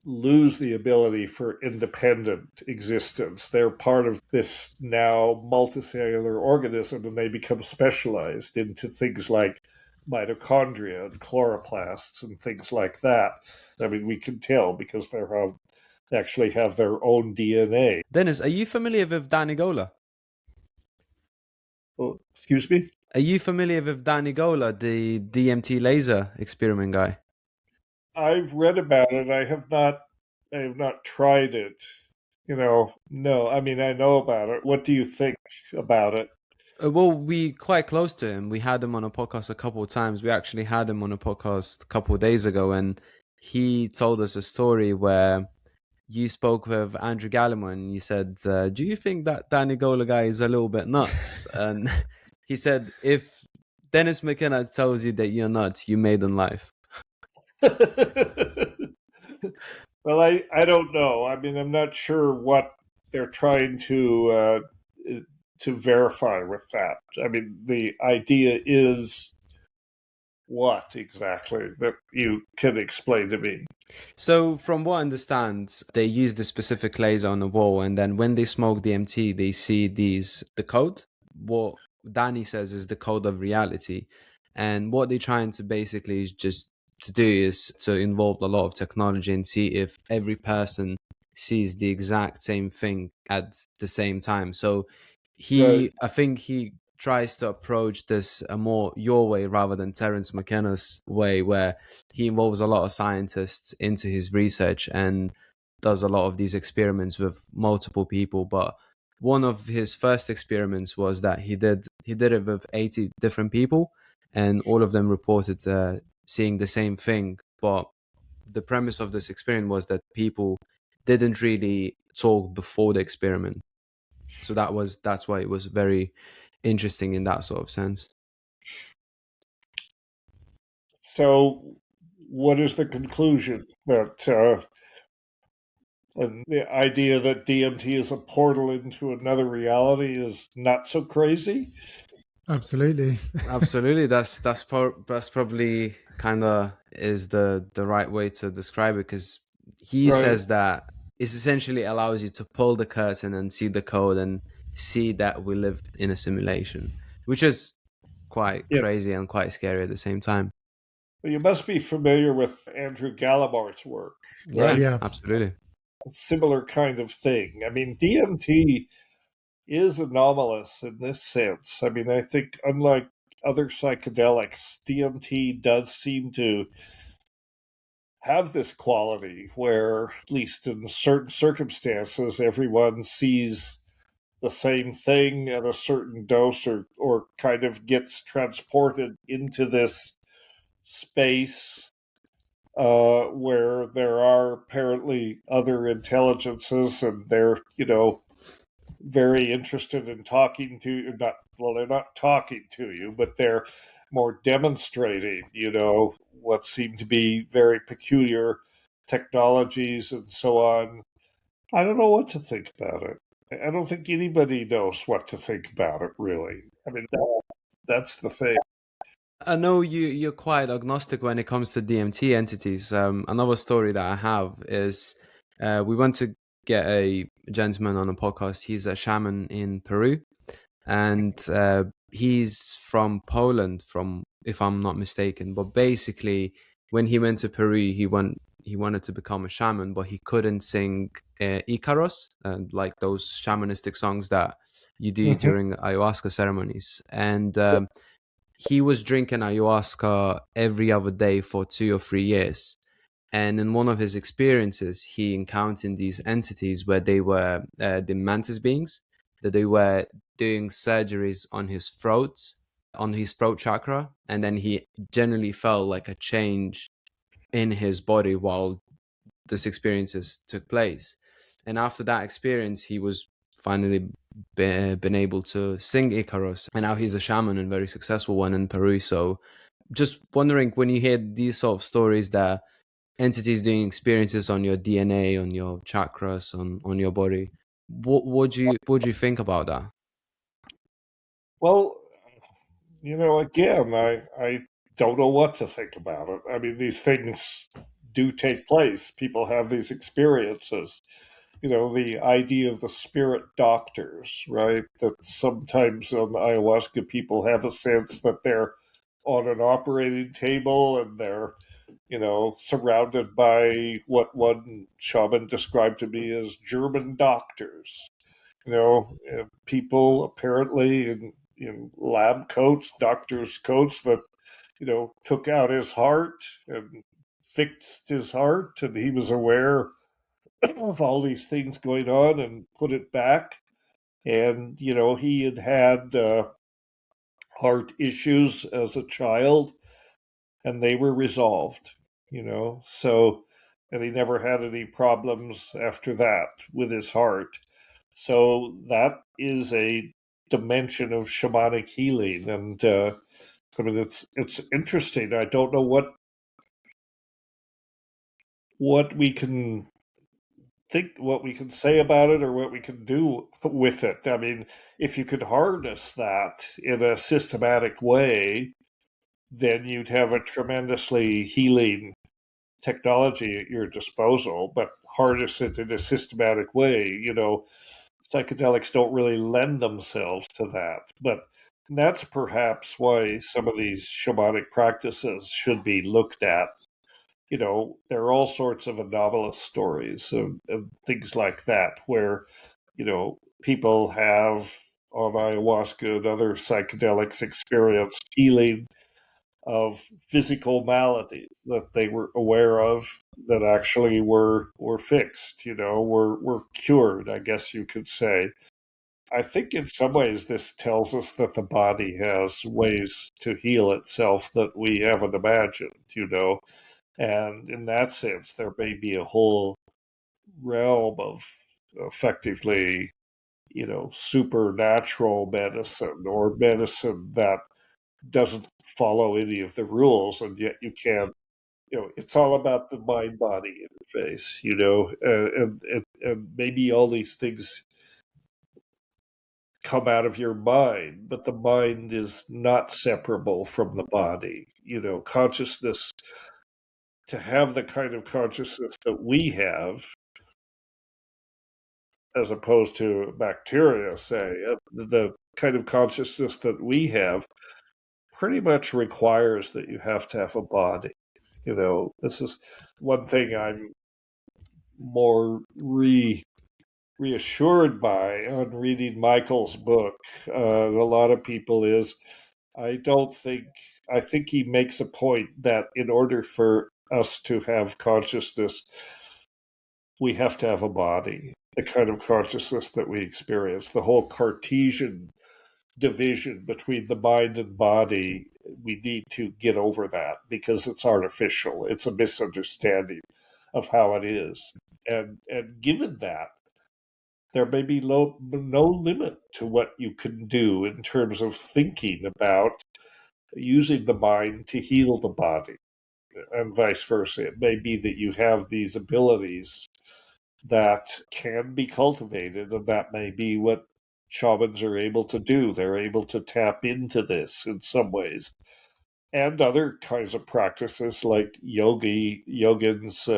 lose the ability for independent existence. They're part of this now multicellular organism, and they become specialized into things like mitochondria and chloroplasts and things like that. I mean, we can tell because they actually have their own DNA.
Dennis, are you familiar with Danny Goler?
Oh, excuse me?
Are you familiar with Danny Goler, the DMT laser experiment guy?
I've read about it. I have not tried it. No. I mean, I know about it. What do you think about it?
Well, we quite close to him. We had him on a podcast a couple of times. We actually had him on a podcast a couple of days ago, and he told us a story where you spoke with Andrew Gallimore and you said, do you think that Danny Goler guy is a little bit nuts? And he said, if Dennis McKenna tells you that you're nuts, you made in life.
Well, I don't know. I mean, I'm not sure what they're trying to verify with that. I mean, the idea is what exactly that you can explain to me?
So from what I understand, they use the specific laser on the wall, and then when they smoke DMT, they see the code. What Danny says is the code of reality. And what they're trying to basically is just to do is to involve a lot of technology and see if every person sees the exact same thing at the same time. So I think he tries to approach this more your way rather than Terence McKenna's way, where he involves a lot of scientists into his research and does a lot of these experiments with multiple people. But one of his first experiments was that he did it with 80 different people, and all of them reported seeing the same thing. But the premise of this experiment was that people didn't really talk before the experiment. So that's why it was very interesting in that sort of sense.
So what is the conclusion? That and the idea that DMT is a portal into another reality is not so crazy?
Absolutely.
Absolutely. That's probably kind of is the right way to describe it, because he
Right.
says that it essentially allows you to pull the curtain and see the code and see that we live in a simulation, which is quite
Yeah.
crazy and quite scary at the same time.
Well, you must be familiar with Andrew Gallimar's work,
Yeah,
right?
Yeah.
absolutely.
A similar kind of thing. I mean, DMT is anomalous in this sense. I mean, I think unlike other psychedelics, DMT does seem to have this quality where, at least in certain circumstances, everyone sees the same thing at a certain dose, or kind of gets transported into this space where there are apparently other intelligences, and they're, very interested in talking to you. Not, well, they're not talking to you, but they're more demonstrating, what seem to be very peculiar technologies and so on. I don't know what to think about it. I don't think anybody knows what to think about it, really. I mean, that's the thing.
I know you're quite agnostic when it comes to DMT entities. Another story that I have is we went to get a gentleman on a podcast. He's a shaman in Peru, and he's from Poland, from if I'm not mistaken. But basically, when he went to Peru, he wanted to become a shaman, but he couldn't sing Ikaros, like those shamanistic songs that you do
Hmm.
during ayahuasca ceremonies, and he was drinking ayahuasca every other day for 2 or 3 years. And in one of his experiences, he encountered these entities where they were the mantis beings, that they were doing surgeries on his throat chakra. And then he generally felt like a change in his body while this experiences took place. And after that experience, he was finally been able to sing Ikaros, and now he's a shaman and very successful one in Peru. So, just wondering, when you hear these sort of stories that entities doing experiences on your DNA, on your chakras, on your body, what would you think about that?
Well, again, I don't know what to think about it. I mean, these things do take place. People have these experiences. The idea of the spirit doctors, right? That sometimes on ayahuasca, people have a sense that they're on an operating table, and they're, surrounded by what one shaman described to me as German doctors. People apparently in lab coats, doctor's coats, that took out his heart and fixed his heart, and he was aware of all these things going on and put it back. And he had heart issues as a child, and they were resolved. So, and he never had any problems after that with his heart. So that is a dimension of shamanic healing, and I mean, it's interesting. I don't know what we can think, what we can say about it, or what we can do with it. I mean, if you could harness that in a systematic way, then you'd have a tremendously healing technology at your disposal. But harness it in a systematic way, psychedelics don't really lend themselves to that. But that's perhaps why some of these shamanic practices should be looked at. There are all sorts of anomalous stories and things like that where, people have on ayahuasca and other psychedelics experienced healing of physical maladies that they were aware of, that actually were fixed, were cured, I guess you could say. I think in some ways this tells us that the body has ways to heal itself that we haven't imagined, and in that sense, there may be a whole realm of effectively, supernatural medicine, or medicine that doesn't follow any of the rules, and yet you can. It's all about the mind-body interface, and maybe all these things come out of your mind, but the mind is not separable from the body. Consciousness, to have the kind of consciousness that we have, as opposed to bacteria, say, the kind of consciousness that we have pretty much requires that you have to have a body. This is one thing I'm more reassured by on reading Michael's book. A lot of people is, I think he makes a point that in order for us to have consciousness, we have to have a body, the kind of consciousness that we experience. The whole Cartesian division between the mind and body, we need to get over that because it's artificial. It's a misunderstanding of how it is. And given that, there may be no limit to what you can do in terms of thinking about using the mind to heal the body, and vice versa. It may be that you have these abilities that can be cultivated, and that may be what shamans are able to do. They're able to tap into this in some ways. And other kinds of practices like yogins,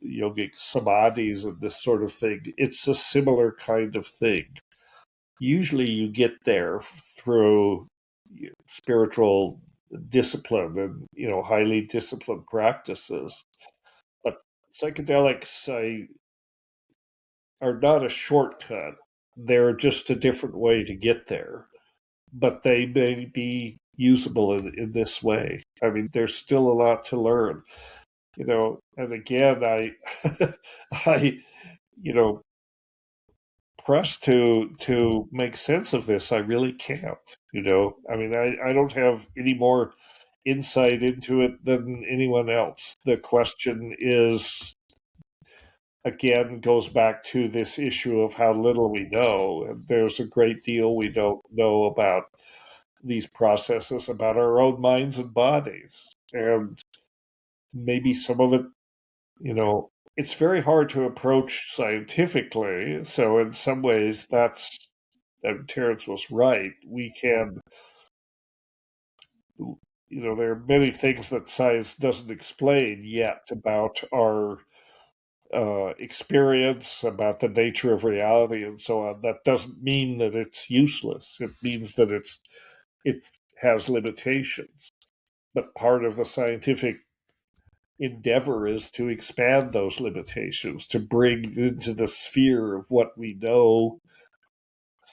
yogic samadhis and this sort of thing. It's a similar kind of thing. Usually you get there through spiritual discipline and, highly disciplined practices. But psychedelics are not a shortcut. They're just a different way to get there. But they may be usable in this way. I mean, there's still a lot to learn. And again, I, pressed to make sense of this. I really can't. I mean, I don't have any more insight into it than anyone else. The question is, again, goes back to this issue of how little we know. And there's a great deal we don't know about these processes, about our own minds and bodies. And maybe some of it, it's very hard to approach scientifically. So in some ways, Terence was right. We can, there are many things that science doesn't explain yet about our experience, about the nature of reality, and so on. That doesn't mean that it's useless. It means that it has limitations. But part of the scientific endeavor is to expand those limitations, to bring into the sphere of what we know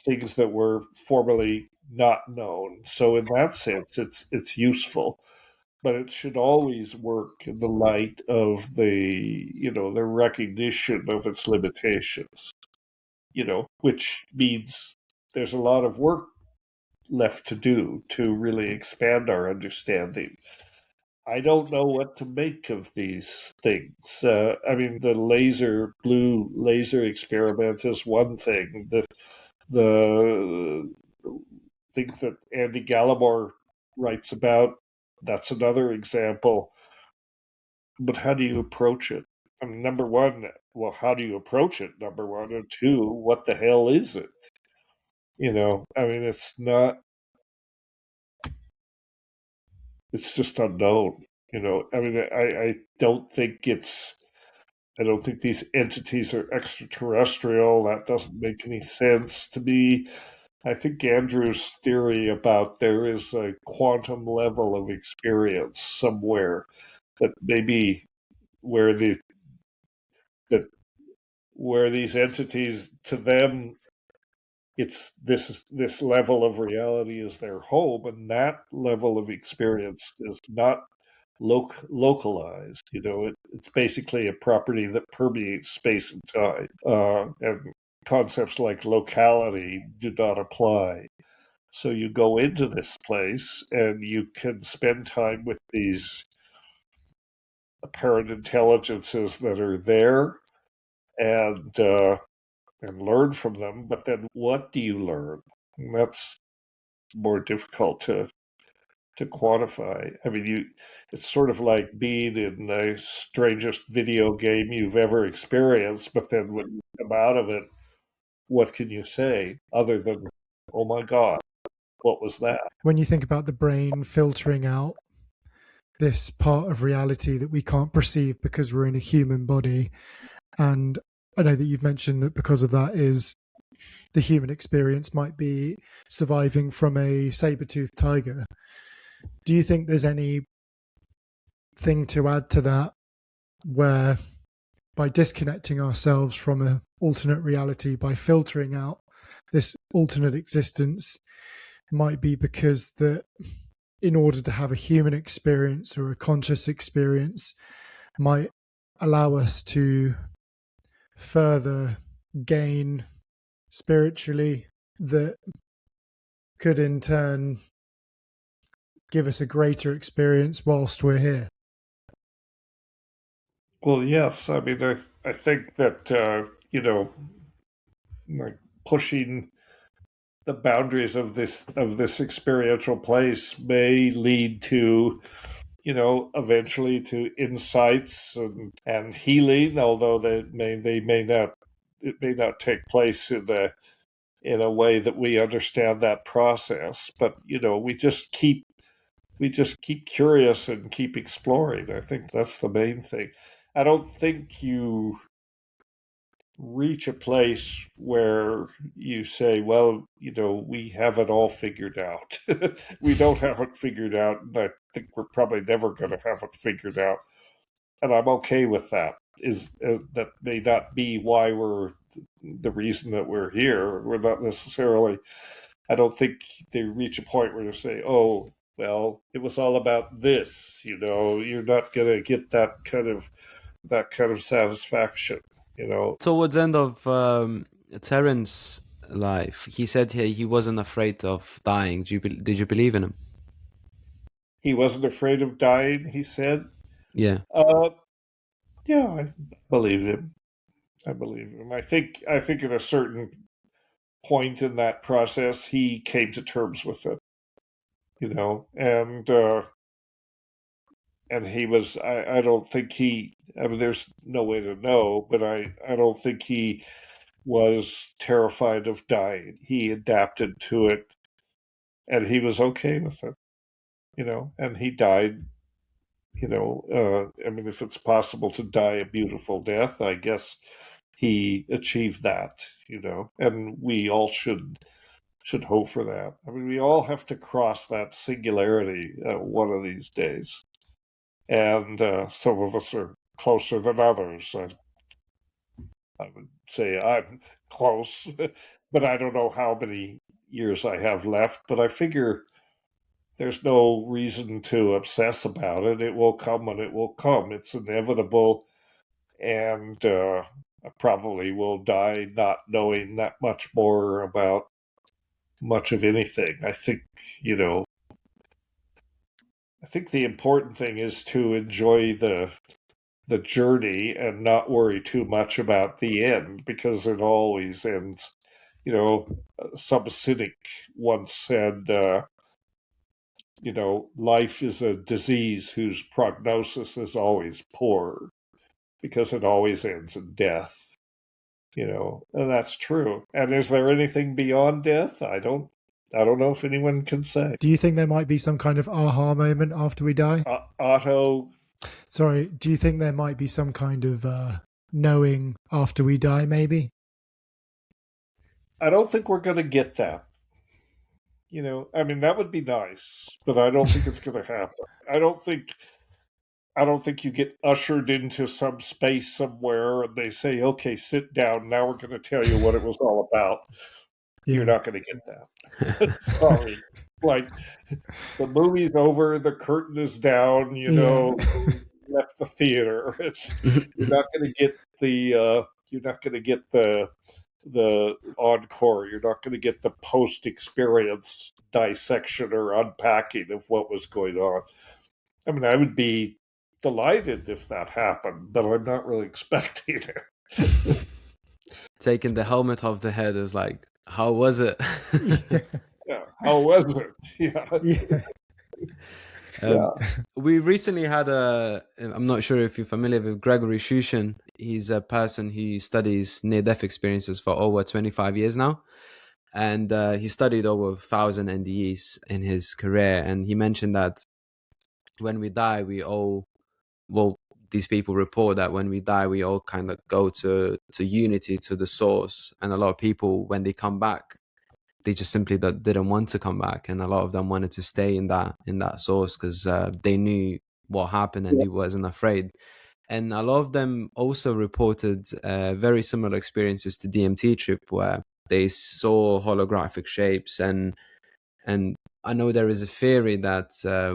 things that were formerly not known. So in that sense, it's useful, but it should always work in the light of the recognition of its limitations, which means there's a lot of work left to do to really expand our understanding. I don't know what to make of these things. I mean, the blue laser experiment is one thing. The things that Andy Gallimore writes about, that's another example. But how do you approach it? I mean, number one, well, how do you approach it? Number one, and two, what the hell is it? I mean, it's just unknown. I mean, I don't think these entities are extraterrestrial. That doesn't make any sense to me. I think Andrew's theory about there is a quantum level of experience somewhere that maybe where these entities, to them, it's this level of reality is their home, and that level of experience is not localized. It's basically a property that permeates space and time, and concepts like locality do not apply. So you go into this place and you can spend time with these apparent intelligences that are there, and learn from them. But then what do you learn? And that's more difficult to quantify. I mean, it's sort of like being in the strangest video game you've ever experienced, but then when you come out of it, what can you say other than, oh my God, what was that?
When you think about the brain filtering out this part of reality that we can't perceive because we're in a human body, and I know that you've mentioned that because of that is the human experience might be surviving from a saber-toothed tiger. Do you think there's anything to add to that, where by disconnecting ourselves from an alternate reality, by filtering out this alternate existence, might be because that in order to have a human experience or a conscious experience might allow us to further gain spiritually, that could in turn give us a greater experience whilst we're here?
Well, yes. I mean, I think that, like pushing the boundaries of this experiential place may lead to, eventually to insights and healing, although it may not take place in a way that we understand that process. But we just keep curious and keep exploring. I think that's the main thing. I don't think you reach a place where you say, well, we have it all figured out. We don't have it figured out, and I think we're probably never going to have it figured out. And I'm okay with that. That may not be why we're the reason that we're here. We're not necessarily. I don't think they reach a point where they say, oh, well, it was all about this. You're not going to get that kind of satisfaction.
Towards the end of Terence' life, he said he wasn't afraid of dying. Did you believe in him?
He wasn't afraid of dying, he said.
Yeah.
Yeah, I believe him. I think at a certain point in that process, he came to terms with it. And he was. I don't think he. I mean, there's no way to know, but I don't think he was terrified of dying. He adapted to it, and he was okay with it. And he died. I mean, if it's possible to die a beautiful death, I guess he achieved that. And we all should hope for that. I mean, we all have to cross that singularity one of these days, and some of us are closer than others. I would say I'm close, but I don't know how many years I have left. But I figure there's no reason to obsess about it. It will come when it will come. It's inevitable, and I probably will die not knowing that much more about much of anything. I think, the important thing is to enjoy the journey and not worry too much about the end, because it always ends. Some cynic once said, life is a disease whose prognosis is always poor because it always ends in death. And that's true. And is there anything beyond death? I don't know if anyone can say.
Do you think there might be some kind of aha moment after we die? Do you think there might be some kind of knowing after we die, maybe?
I don't think we're going to get that. I mean, that would be nice, but I don't think it's going to happen. I don't think you get ushered into some space somewhere and they say, okay, sit down. Now we're going to tell you what it was all about. Yeah. You're not going to get that. Sorry. Like, the movie's over, the curtain is down, left the theater. You're not going to get the encore. You're not going to get the post-experience dissection or unpacking of what was going on. I mean, I would be delighted if that happened, but I'm not really expecting it.
Taking the helmet off the head is like, how was it?
Yeah, how was it? Yeah. Yeah.
We recently had I'm not sure if you're familiar with Gregory Shushin. He's a person who studies near-death experiences for over 25 years now. And he studied over 1,000 NDEs in his career. And he mentioned that when we die, these people report that when we die, we all kind of go to unity, to the source. And a lot of people, when they come back, they just simply didn't want to come back, and a lot of them wanted to stay in that source because they knew what happened and they wasn't afraid. And a lot of them also reported very similar experiences to DMT trip, where they saw holographic shapes. And I know there is a theory that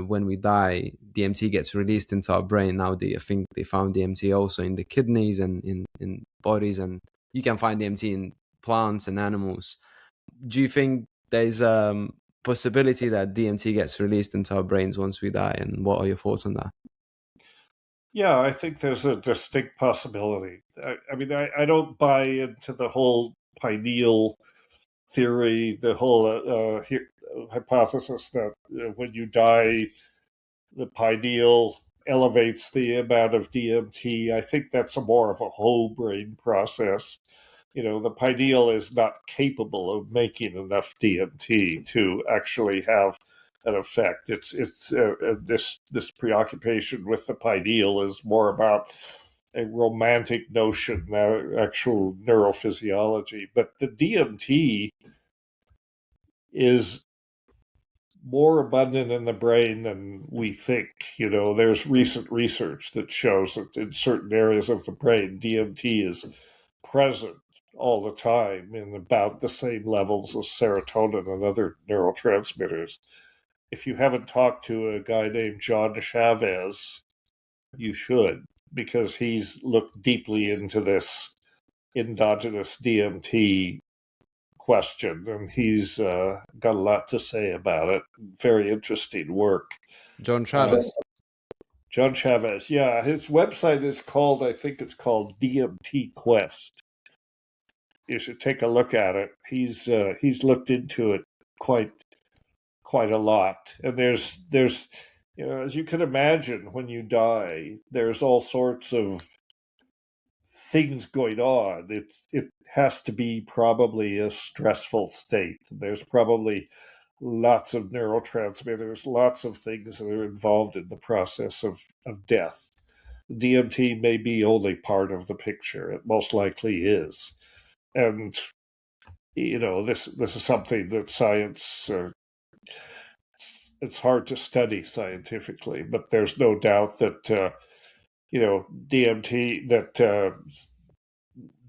when we die, DMT gets released into our brain. Now I think they found DMT also in the kidneys and in bodies, and you can find DMT in plants and animals. Do you think there's a possibility that DMT gets released into our brains once we die? And what are your thoughts on that?
Yeah, I think there's a distinct possibility. I mean, I don't buy into the whole pineal theory, the whole hypothesis that when you die, the pineal elevates the amount of DMT. I think that's more of a whole brain process. The pineal is not capable of making enough DMT to actually have an effect. It's this preoccupation with the pineal is more about a romantic notion than actual neurophysiology. But the DMT is more abundant in the brain than we think. There's recent research that shows that in certain areas of the brain, DMT is present all the time in about the same levels as serotonin and other neurotransmitters. If you haven't talked to a guy named John Chavez, you should, because he's looked deeply into this endogenous DMT question, and he's got a lot to say about it. Very interesting work.
John Travis.
John Chavez, yeah. His website is called, I think it's called DMT Quest. You should take a look at it. He's looked into it quite a lot. And there's as you can imagine, when you die, there's all sorts of things going on. It has to be probably a stressful state. There's probably lots of neurotransmitters, lots of things that are involved in the process of death. DMT may be only part of the picture. It most likely is. And, this is something that science, it's hard to study scientifically, but there's no doubt that, DMT, that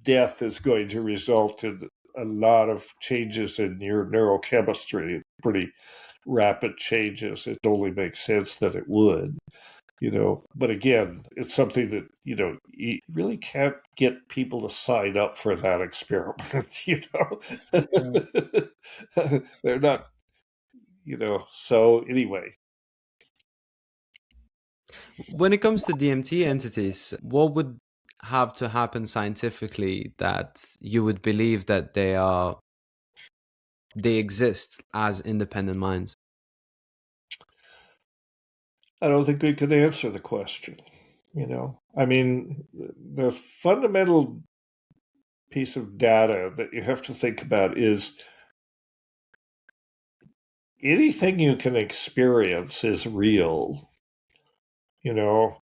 death is going to result in a lot of changes in your neurochemistry, pretty rapid changes. It only makes sense that it would. But again, it's something that, you really can't get people to sign up for that experiment, They're not, so anyway.
When it comes to DMT entities, what would have to happen scientifically that you would believe that they exist as independent minds?
I don't think we can answer the question. I mean, the fundamental piece of data that you have to think about is anything you can experience is real. I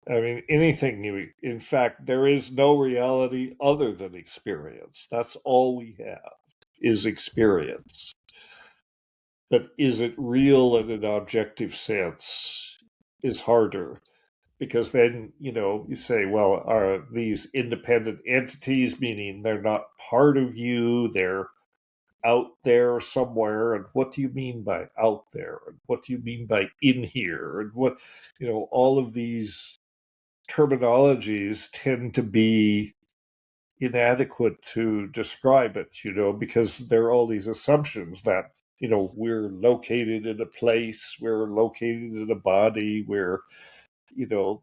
mean, in fact, there is no reality other than experience. That's all we have is experience. But is it real in an objective sense is harder. Because then, you say, well, are these independent entities, meaning they're not part of you, they're out there somewhere? And what do you mean by out there? And what do you mean by in here? And what, all of these terminologies tend to be inadequate to describe it, because there are all these assumptions that, we're located in a place, we're located in a body,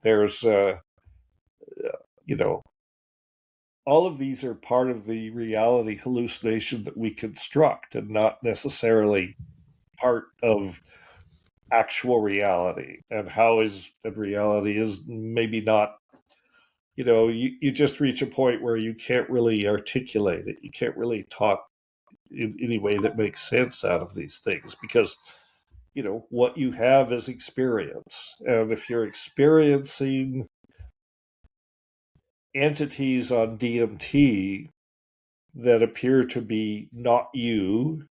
there's all of these are part of the reality hallucination that we construct and not necessarily part of actual reality, and how is that reality is maybe not, you just reach a point where you can't really articulate it. You can't really talk in any way that makes sense out of these things, because what you have is experience. And if you're experiencing entities on DMT that appear to be not you,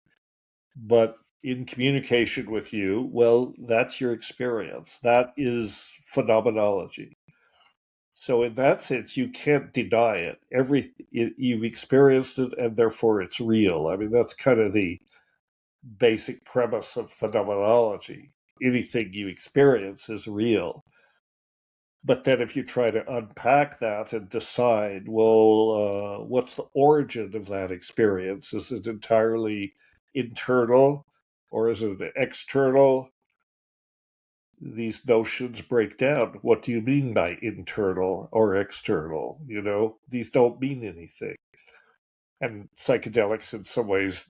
but in communication with you, well, that's your experience. That is phenomenology. So in that sense, you can't deny it. You've experienced it, and therefore it's real. I mean, that's kind of the basic premise of phenomenology. Anything you experience is real. But then if you try to unpack that and decide, well, what's the origin of that experience? Is it entirely internal, or is it external? These notions break down. What do you mean by internal or external? These don't mean anything. And psychedelics, in some ways,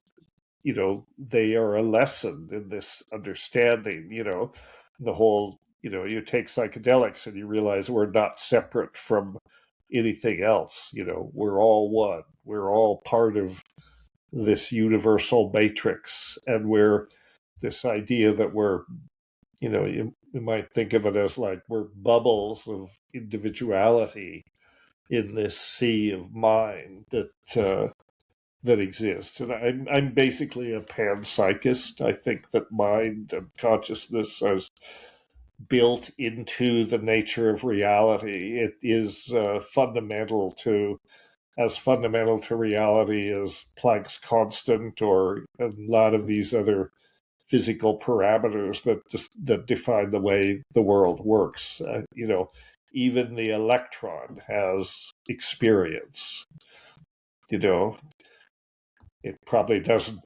they are a lesson in this understanding. The whole, you take psychedelics and you realize we're not separate from anything else. We're all one. We're all part of this universal matrix. And we're this idea that we're, you might think of it as like we're bubbles of individuality in this sea of mind that exists. And I'm basically a panpsychist. I think that mind and consciousness is built into the nature of reality. It is fundamental to reality as Planck's constant, or a lot of these other physical parameters that define the way the world works. Even the electron has experience. It probably doesn't,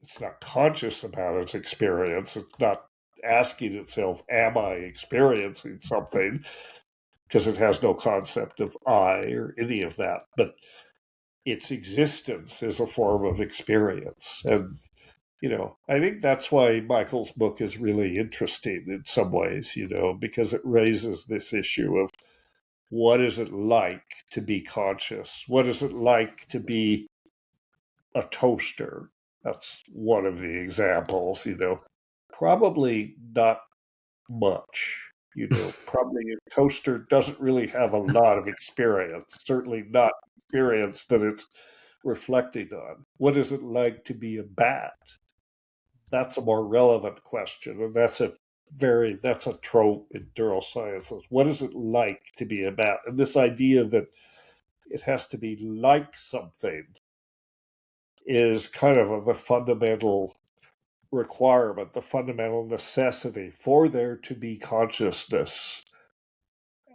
it's not conscious about its experience. It's not asking itself, am I experiencing something? Because it has no concept of I or any of that. But its existence is a form of experience. And, I think that's why Michael's book is really interesting in some ways, because it raises this issue of what is it like to be conscious? What is it like to be a toaster? That's one of the examples, probably not much. Probably a toaster doesn't really have a lot of experience, certainly not experience that it's reflecting on. What is it like to be a bat? That's a more relevant question, and that's a trope in neurosciences. What is it like to be a bat? And this idea that it has to be like something is kind of the fundamental requirement, the fundamental necessity for there to be consciousness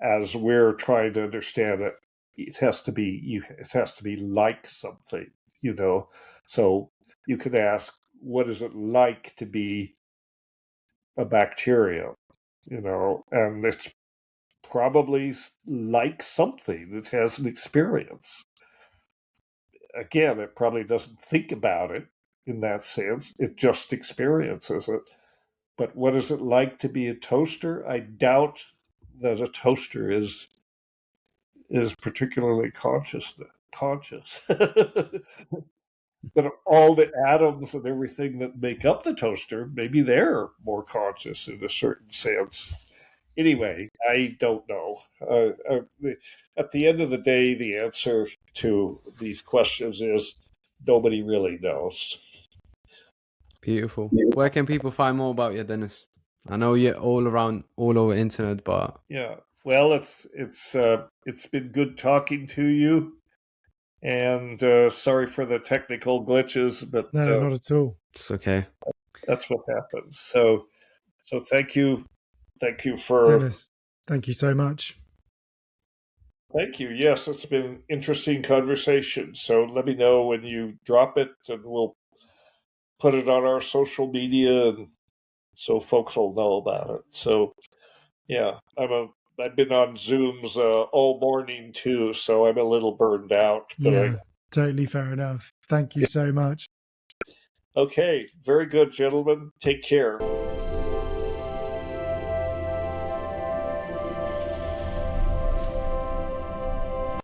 as we're trying to understand it. It has to be like something, So you could ask, what is it like to be a bacteria? And it's probably like something that has an experience. Again, it probably doesn't think about it in that sense. It just experiences it. But what is it like to be a toaster? I doubt that a toaster is particularly conscious. But all the atoms and everything that make up the toaster, maybe they're more conscious in a certain sense. Anyway, I don't know. At the end of the day, the answer to these questions is nobody really knows.
Beautiful. Where can people find more about you, Dennis? I know you're all over internet, but
yeah. Well, it's been good talking to you, and sorry for the technical glitches, but
no, not at all.
It's okay.
That's what happens. So thank you for
Dennis. Thank you so much.
Thank you. Yes, it's been an interesting conversation. So let me know when you drop it, and we'll put it on our social media, and so folks will know about it. So yeah, I've been on Zooms all morning too, so I'm a little burned out. But
totally fair enough. Thank you so much.
Okay, very good, gentlemen. Take care.